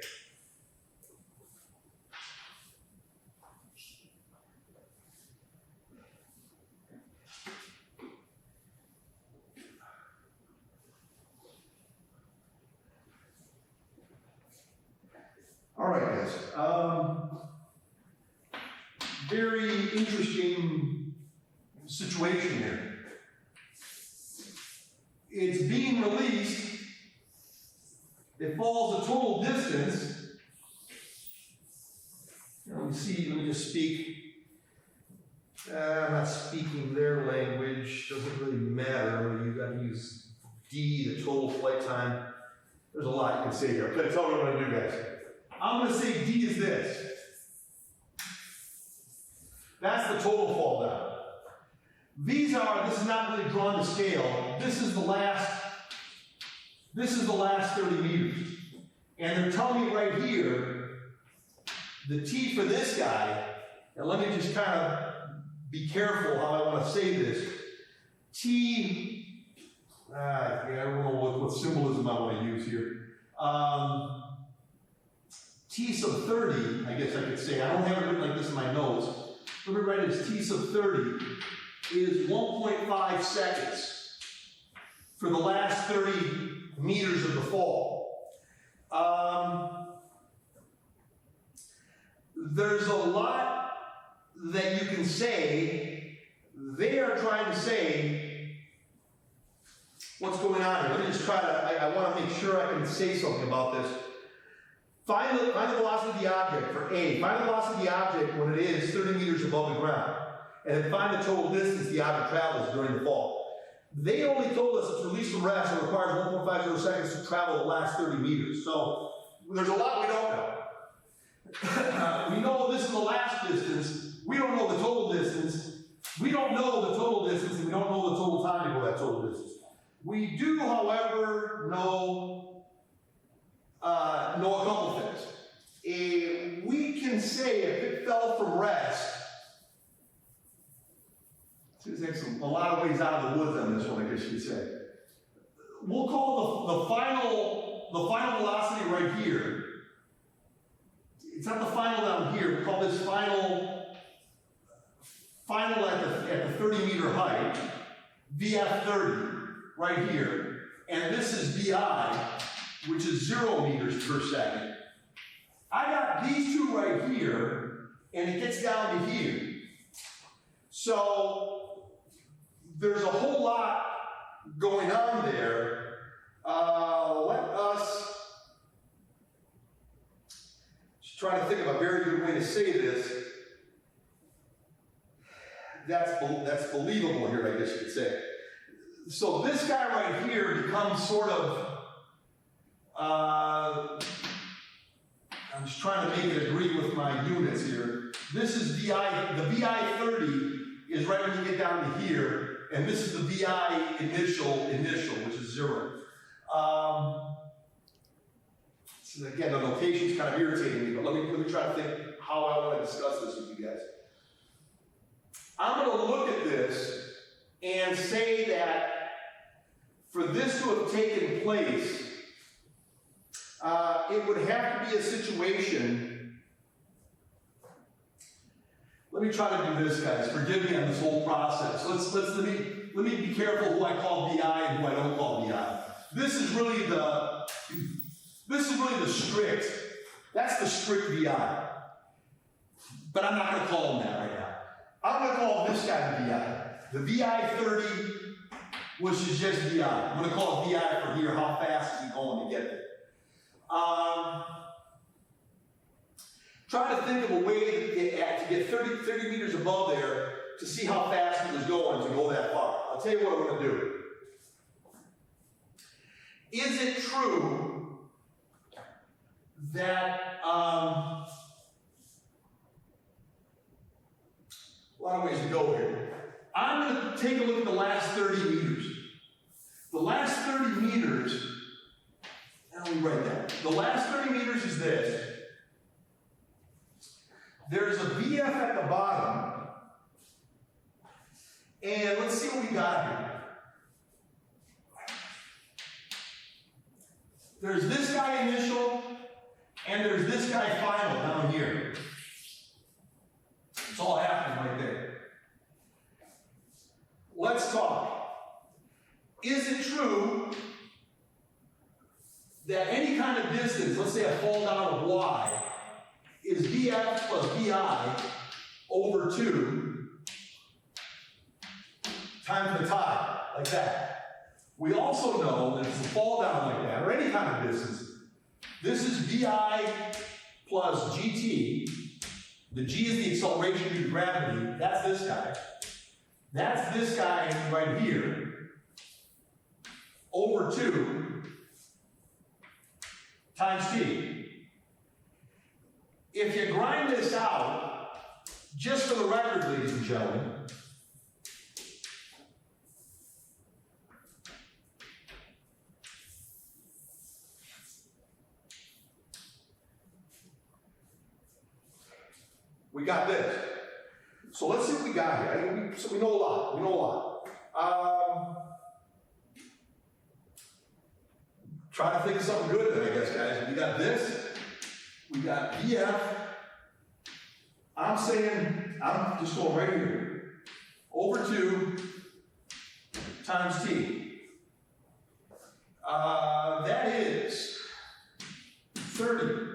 All right, guys. Very interesting situation here. It's being released. It falls a total distance. Let me just speak. I'm not speaking their language. Doesn't really matter. You've got to use D, the total flight time. There's a lot you can say here. Okay, tell me what I'm going to do, guys. I'm going to say D is this. That's the total fall down. This is not really drawn to scale. This is the last 30 meters. And they're telling me right here, the T for this guy, and let me just kind of be careful how I want to say this. T, I don't know what symbolism I want to use here. T sub 30, I guess I could say, I don't have it written like this in my notes. Let me write it as T sub 30 is 1.5 seconds for the last 30 meters of the fall. There's a lot that you can say. They are trying to say what's going on here. Let me just try to, I want to make sure I can say something about this. Find the velocity of the object for A. Find the velocity of the object when it is 30 meters above the ground. And then find the total distance the object travels during the fall. They only told us it's released from rest and requires 1.50 seconds to travel the last 30 meters. So there's a lot we don't know. We know this is the last distance. We don't know the total distance. We don't know the total distance, and we don't know the total time to go that total distance. We do, however, know a couple things. We can say if it fell from rest, there's a lot of ways out of the woods on this one, I guess you could say. We'll call the final velocity right here. It's not the final down here. We call this final at the 30 meter height, VF 30 right here, and this is VI, which is 0 meters per second. I got these two right here, and it gets down to here. So there's a whole lot going on there. Let us just try to think of a very good way to say this. That's believable here, I guess you could say. So this guy right here becomes sort of, I'm just trying to make it agree with my units here. This is VI, the VI 30 is right when you get down to here, and this is the VI initial, which is 0. So again, the notation's kind of irritating me, but let me try to think how I want to discuss this with you guys. I'm going to look at this and say that for this to have taken place, it would have to be a situation. Let me try to do this, guys. Forgive me on this whole process. Let me be careful who I call VI and who I don't call VI. This is really the strict. That's the strict VI. But I'm not going to call him that right now. I'm going to call this guy the VI. The VI 30, which is just VI. I'm going to call it VI for here. How fast is he going to get there? Try to think of a way to get 30 meters above there to see how fast he was going to go that far. I'll tell you what I'm going to do. Is it true that lot of ways to go here. I'm going to take a look at the last 30 meters. The last 30 meters, now let me write that. The last 30 meters is this. There's a VF at the bottom. And let's see what we got here. There's this guy initial, and there's this guy final down here. It's all happening right there. Let's talk. Is it true that any kind of distance, let's say a fall down of y, is VF plus VI over 2 times the tide, like that? We also know that if it's a fall down like that, or any kind of distance, this is VI plus GT. The G is the acceleration due to gravity. That's this guy. That's this guy right here. Over 2 times T. If you grind this out, just for the record, ladies and gentlemen, we got this. So let's see what we got here. So we know a lot. We know a lot. Try to think of something good then, I guess, guys. We got this. We got VF. I'm saying, I'm just going right here. Over 2 times T. That is 30.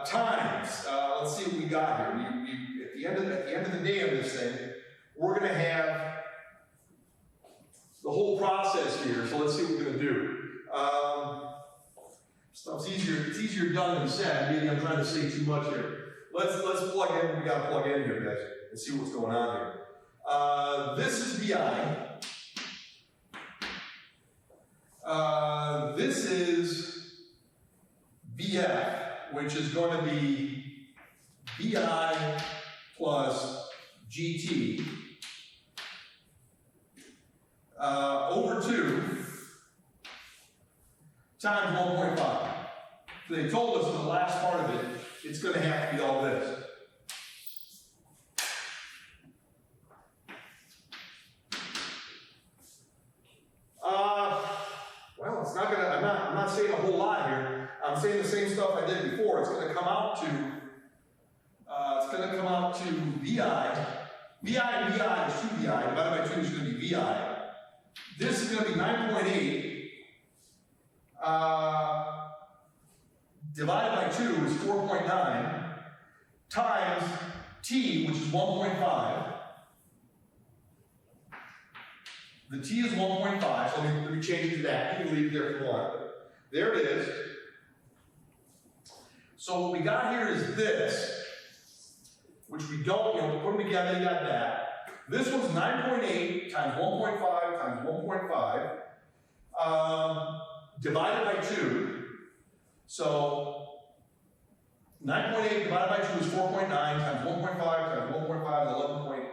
Times, let's see what we got here. At the end of the day of this thing, we're going to have the whole process here. So let's see what we're going to do. Stuff's easier. It's easier done than said. Maybe I'm trying to say too much here. Let's plug in. We got to plug in here, guys, and see what's going on here. This is VI. This is VF, which is going to be VI plus GT over 2 times 1.5. So they told us in the last part of it, it's going to have to be all this. Well, it's not going to, I'm not saying a whole lot here. I'm saying the same stuff I did before. It's going to come out to, VI. VI and VI is 2VI. Divided by 2 is going to be VI. This is going to be 9.8. Divided by 2 is 4.9 times T, which is 1.5. The T is 1.5, so let me change it to that. You can leave it there if you want. But there it is. So what we got here is this, which we don't, put them together, you got that. This one's 9.8 times 1.5 times 1.5 divided by 2. So 9.8 divided by 2 is 4.9 times 1.5 times 1.5 is 11.8.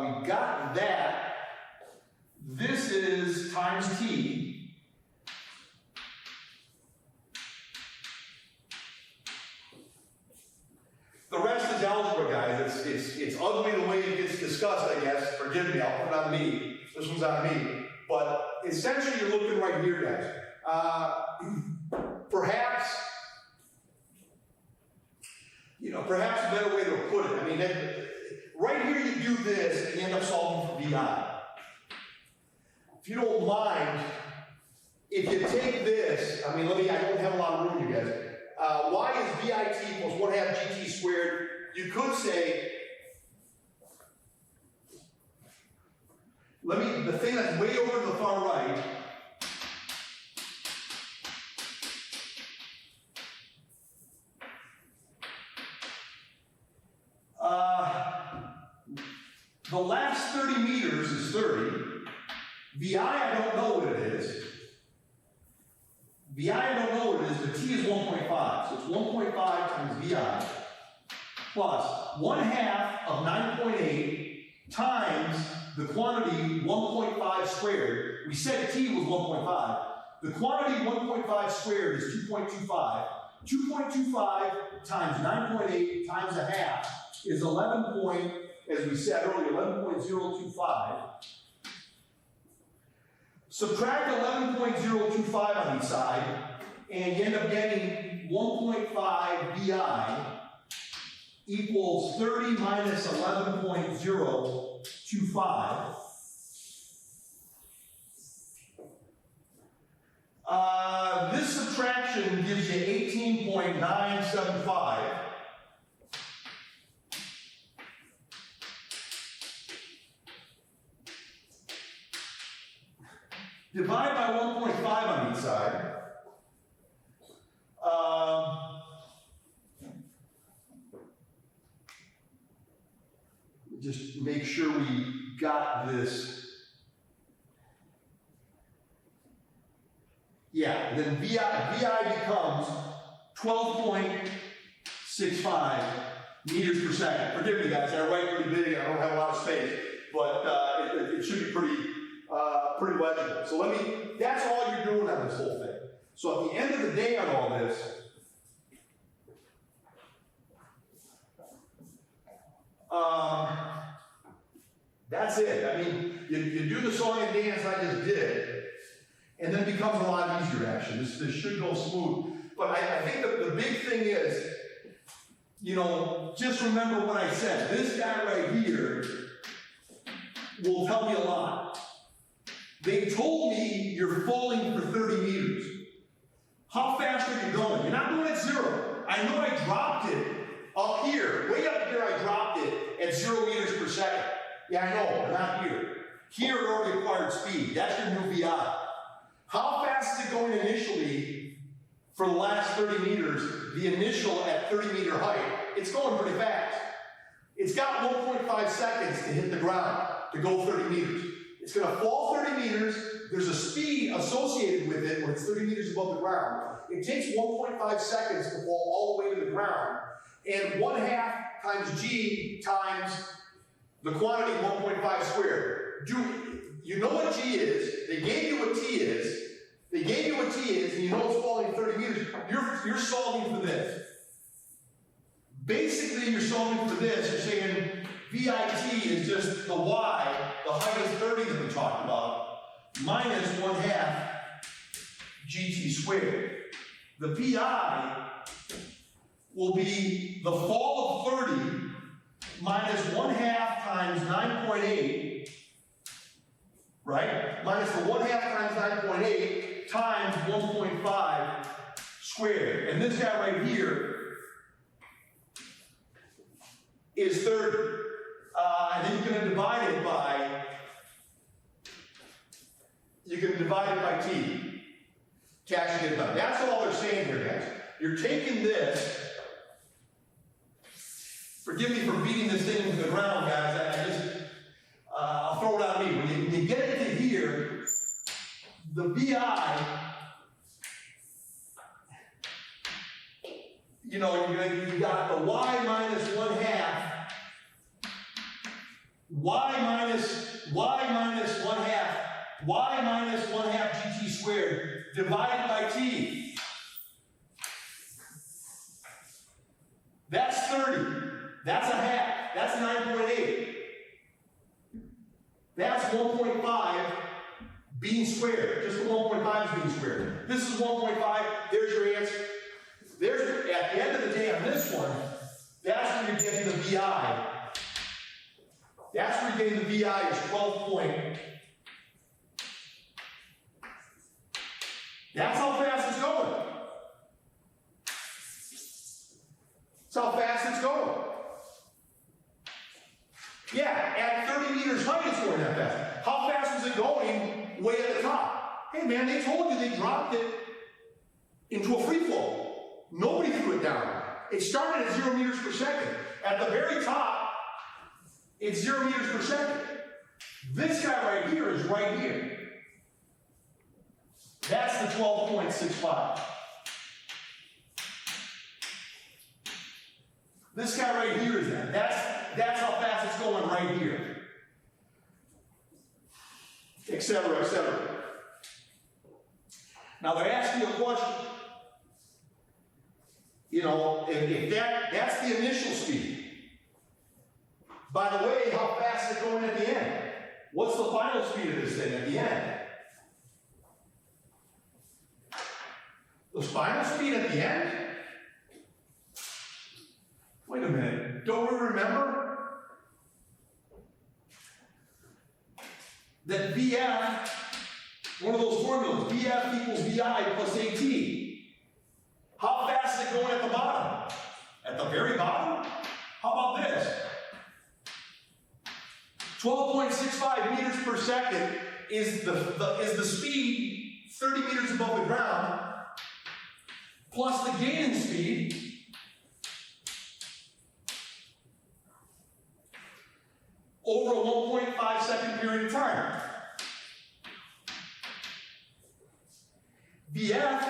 We got that. This is times T. The rest is algebra, guys. It's ugly the way it gets discussed, I guess. Forgive me, I'll put it on me. This one's on me. But essentially, you're looking right here, guys. Perhaps a better way to put it. I mean, right here you do this and you end up solving for VI. If you don't mind, if you take this, I don't have a lot of room, you guys. Y is VIT plus 1/2 GT squared. You could say, the thing that's way over to the far right, the last 30 meters is 30. VI, I don't know what it is. VI, I don't know what it is, but T is 1.5. So it's 1.5 times VI plus 1/2 of 9.8 times the quantity 1.5 squared. We said T was 1.5. The quantity 1.5 squared is 2.25. 2.25 times 9.8 times 1/2 is 11. As we said earlier, 11.025. Subtract 11.025 on each side, and you end up getting 1.5 VI equals 30 minus 11.025. This subtraction gives you 18.975. Divide by 1.5 on each side. Just make sure we got this. Yeah, then VI becomes 12.65 meters per second. Forgive me, guys, I write pretty big, I don't have a lot of space, but it should be pretty legible. So that's all you're doing on this whole thing. So at the end of the day on all this, that's it. I mean, you do the song and dance I just did, and then it becomes a lot easier, actually. This should go smooth. But I think the big thing is, just remember what I said. This guy right here will tell me a lot. They told me you're falling for 30 meters. How fast are you going? You're not going at 0. I know I dropped it up here. Way up here I dropped it at 0 meters per second. Yeah, I know, but not here. Here it already acquired speed. That's your new VI. How fast is it going initially for the last 30 meters, the initial at 30 meter height? It's going pretty fast. It's got 1.5 seconds to hit the ground, to go 30 meters. It's going to fall 30 meters. There's a speed associated with it when it's 30 meters above the ground. It takes 1.5 seconds to fall all the way to the ground. And 1/2 times G times the quantity 1.5 squared. You know what G is. They gave you what T is. They gave you what T is, and you know it's falling 30 meters. You're solving for this. Basically, you're solving for this. You're saying VIT is just the Y, the height is 30 that we talked about, minus 1/2 GT squared. The PI will be the fall of 30 minus 1/2 times 9.8, right? Minus the 1/2 times 9.8 times 1.5 squared. And this guy right here is 30. And then you're going to divide it by, T to actually get it done. That's all they're saying here, guys. You're taking this, forgive me for beating this thing into the ground, guys. I'll throw it on me. When you get it to here, the VI, you got the Y minus 1/2, Y minus 1/2 GT squared divided by T. That's 30. That's 1/2. That's 9.8. That's 1.5 being squared. Just the 1.5 is being squared. This is 1.5. There's your answer. At the end of the day on this one, that's where you're getting the VI. That's where you're getting the VI is 12. That's how fast it's going. That's how fast it's going. Yeah, at 30 meters height it's going that fast. How fast was it going way at the top? Hey man, they told you they dropped it into a free flow. Nobody threw it down. It started at 0 meters per second. At the very top, it's 0 meters per second. This guy right here is right here. 12.65. This guy right here is that. That's how fast it's going right here. Et cetera, et cetera. Now they're asking a question. You know, if that's the initial speed. By the way, how fast is it going at the end? What's the final speed of this thing at the end? The final speed at the end? Wait a minute, don't we remember that VF, one of those formulas, VF equals VI plus AT. How fast is it going at the bottom? At the very bottom? How about this? 12.65 meters per second is the speed 30 meters above the ground, plus the gain in speed over a 1.5 second period of time. VF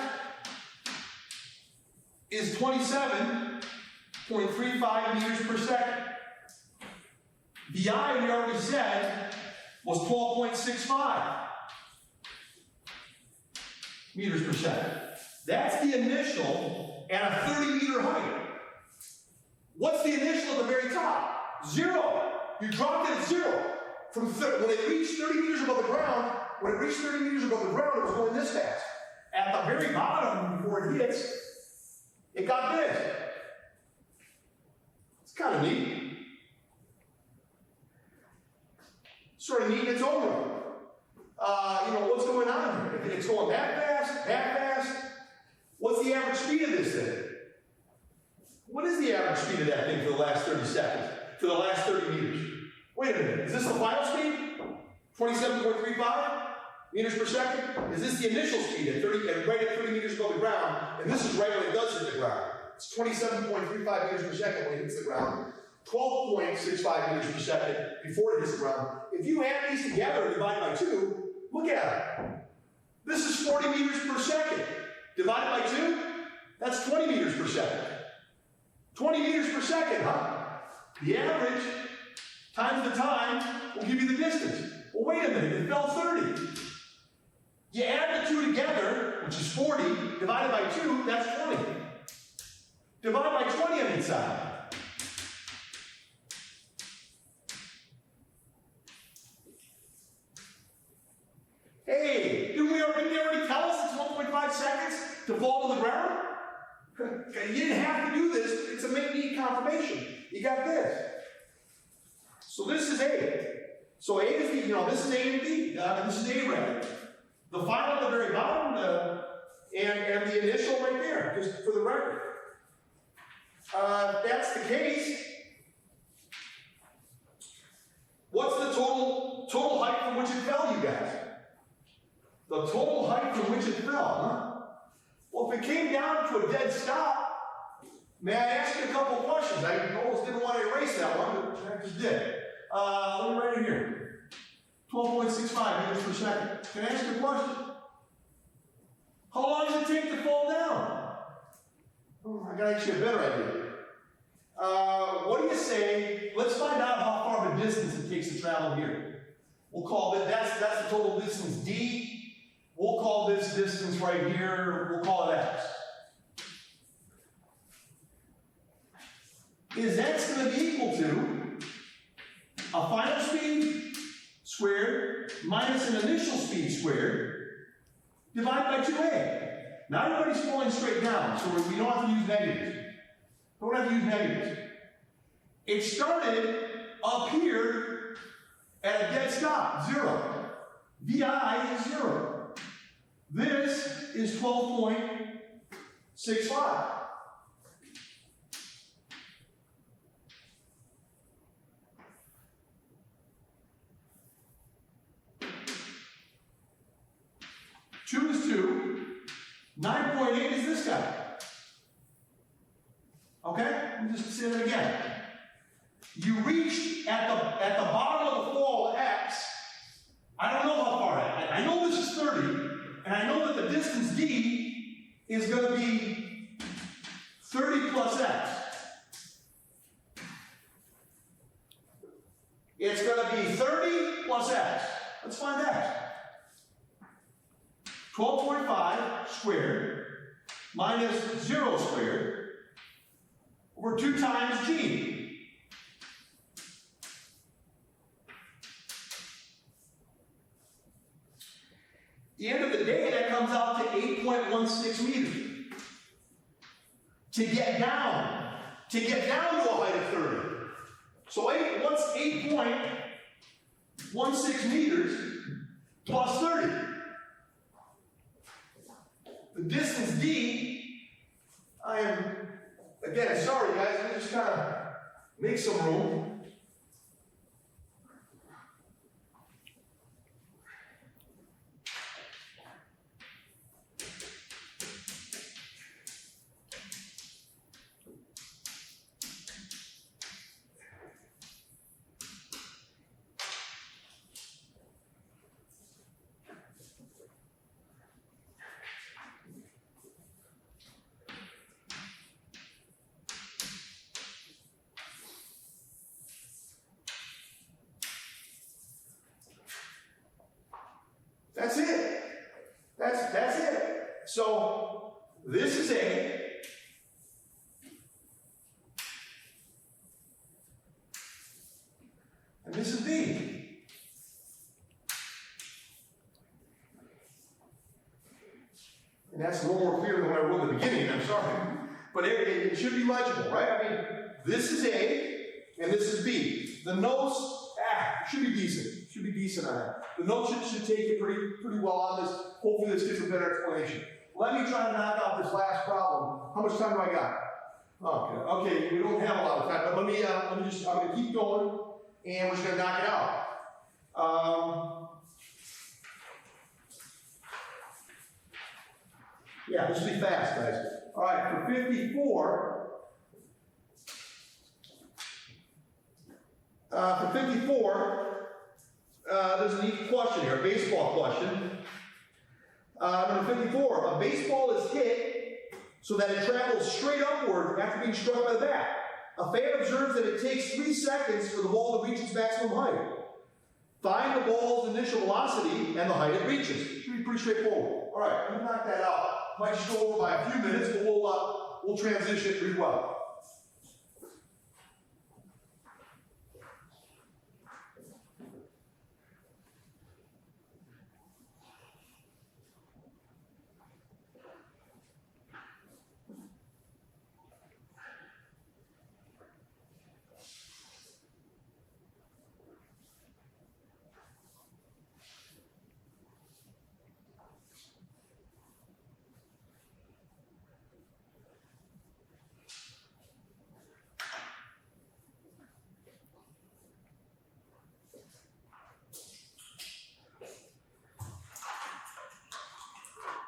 is 27.35 meters per second. VI, we already said, was 12.65 meters per second. That's the initial at a 30-meter height. What's the initial at the very top? 0. You dropped it at 0. When it reached 30 meters above the ground, it was going this fast. At the very bottom, before it hits, it got this. It's kind of neat. Sort of neat in its own right. You know, what's going on here? If it's going that fast, what's the average speed of this thing? What is the average speed of that thing for the last 30 seconds? For the last 30 meters? Wait a minute, is this the final speed? 27.35 meters per second? Is this the initial speed at right at 30 meters above the ground? And this is right when it does hit the ground. It's 27.35 meters per second when it hits the ground. 12.65 meters per second before it hits the ground. If you add these together and divide by 2, look at it. This is 40 meters per second. Divided by 2, that's 20 meters per second. 20 meters per second, huh? The average times the time will give you the distance. Well, wait a minute, it fell 30. You add the 2 together, which is 40, divided by 2, that's 20. Divide by 20 on each side. Hey, didn't they already tell us it's 1.5 seconds to fall to the ground? You didn't have to do this. It's a neat confirmation. You got this. So this is A. So A is B. You know, this is A and B. This is A right. The final at the very bottom, and the initial right there, just for the record. If that's the case, what's the total height from which it fell, you guys? The total height from which it fell, huh? Well, if it came down to a dead stop, may I ask you a couple of questions? I almost didn't want to erase that one, but I just did. Let me write it here. 12.65 meters per second. Can I ask you a question? How long does it take to fall down? Oh, I got actually a better idea. What do you say? Let's find out how far of a distance it takes to travel here. We'll call it, that's the total distance D. We'll call this distance right here, we'll call it X. Is X going to be equal to a final speed squared minus an initial speed squared divided by 2A. Now everybody's flowing straight down, so we don't have to use negatives. Don't have to use negatives. It started up here at a dead stop, 0. VI is 0. This is 12.65. Two is 2. 9.8 is this guy. Okay? Let me just say that again. You reached at the bottom of the fall X. I don't know how far. I know this is 30, and I know that the distance D is going to be 30 plus X. It's going to be 30 plus X. Let's find X. 12.5 squared minus 0 squared over 2 times G. At the end of the day, that comes out to 8.16 meters. To get down to a height of 30. So what's 8.16 meters plus 30? The distance D, again, sorry guys, let me just kind of make some room. That's it. That's it. So this is A. And this is B. And that's a little more clear than what I wrote at the beginning, I'm sorry. But it should be legible, right? I mean, this is A, and this is B. The notes, should be decent. Should be decent on that. The notes should take it pretty well on this. Hopefully this gives a better explanation. Let me try to knock out this last problem. How much time do I got? Okay, we don't have a lot of time, but I'm gonna keep going, and we're just gonna knock it out. Yeah, this will be fast, guys. All right, for 54, there's a neat question here, a baseball question. Number 54, a baseball is hit so that it travels straight upward after being struck by the bat. A fan observes that it takes 3 seconds for the ball to reach its maximum height. Find the ball's initial velocity and the height it reaches. Should be pretty straightforward. All right, let me knock that out. Might just go over by a few minutes, but we'll transition it pretty well.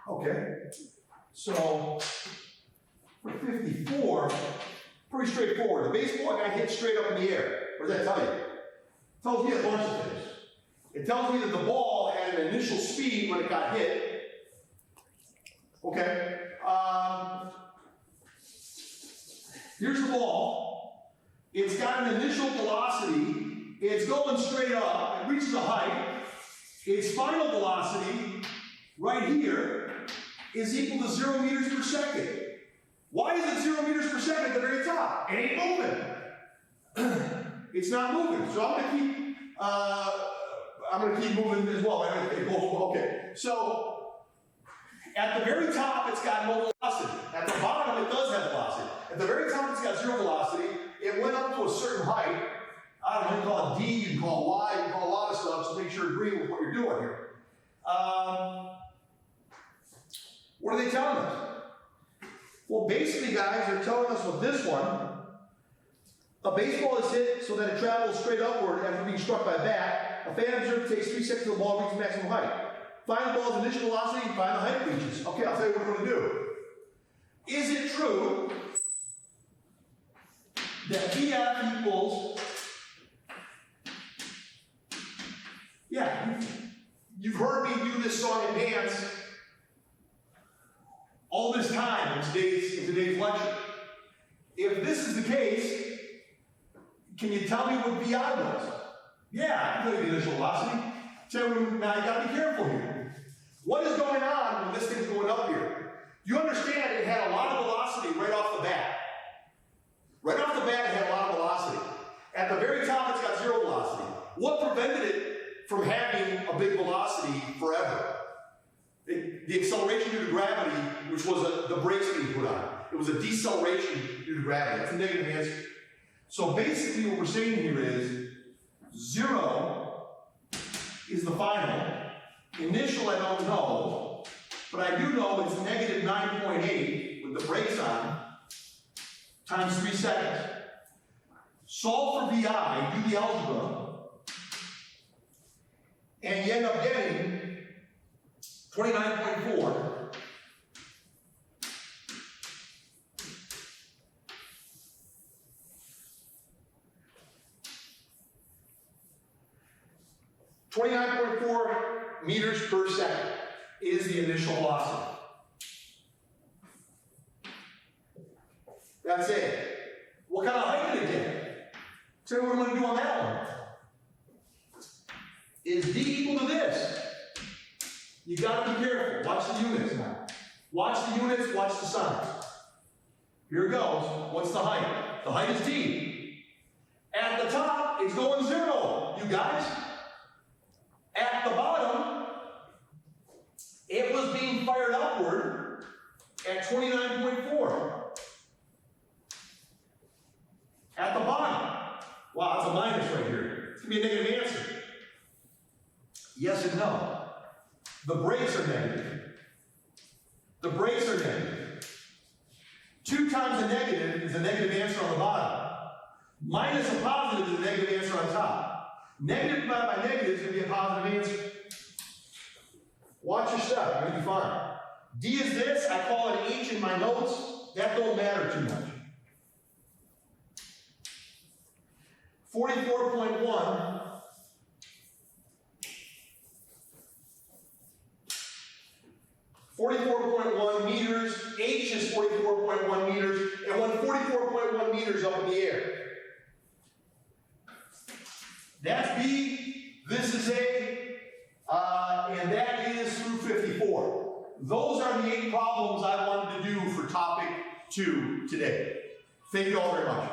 Okay, so for 54, pretty straightforward. The baseball got hit straight up in the air. What does that tell you? It tells me a bunch of things. It tells me that the ball had an initial speed when it got hit. Okay, here's the ball. It's got an initial velocity. It's going straight up. It reaches a height. Its final velocity, right here, is equal to 0 meters per second. Why is it 0 meters per second at the very top? It ain't moving. It's not moving. So I'm gonna keep moving as well. It goes, okay. So at the very top, it's got no velocity. At the bottom, it does have velocity. At the very top, it's got 0 velocity. It went up to a certain height. I don't know, you can call it D, you can call it Y, you can call it a lot of stuff, so make sure you're agreeing with what you're doing here. What are they telling us? Well, basically, guys, they're telling us with this one, a baseball is hit so that it travels straight upward after being struck by a bat. A fan observer takes 3 seconds for the ball to reach maximum height. Find the ball's initial velocity and find the height it reaches. Okay, I'll tell you what we're going to do. Is it true that VF equals, yeah, you've heard me do this song and dance all this time in today's lecture. If this is the case, can you tell me what VI was? Yeah, I can tell you the initial velocity. Now you gotta be careful here. What is going on when this thing's going up here? You understand it had a lot of velocity right off the bat. Right off the bat, it had a lot of velocity. At the very top, it's got zero velocity. What prevented it from having a big velocity forever? The acceleration due to gravity, which was the brakes being put on. It was a deceleration due to gravity. That's a negative answer. So basically what we're saying here is 0 is the final. Initial I don't know, but I do know it's negative 9.8 with the brakes on times 3 seconds. Solve for VI, do the algebra, and you end up getting 29.4 29.4 meters per second is the initial velocity. That's it. What kind of height did it get? So what I'm going to do on that one is d equal to this. You got to be careful. Watch the units now. Watch the units, watch the signs. Here it goes. What's the height? The height is d. At the top, it's going 0, you guys. At the bottom, it was being fired upward at 29.4. At the bottom. Wow, that's a minus right here. It's going to be a negative answer. Yes and no. The brakes are negative. The brakes are negative. 2 times a negative is a negative answer on the bottom. Minus a positive is a negative answer on top. Negative divided by negative is going to be a positive answer. Watch your step. You're going to be fine. D is this. I call it H in my notes. That don't matter too much. 44.1 44.1 meters, H is 44.1 meters, and 44.1 meters up in the air. That's B, this is A, and that is through 54. Those are the 8 problems I wanted to do for topic 2 today. Thank you all very much.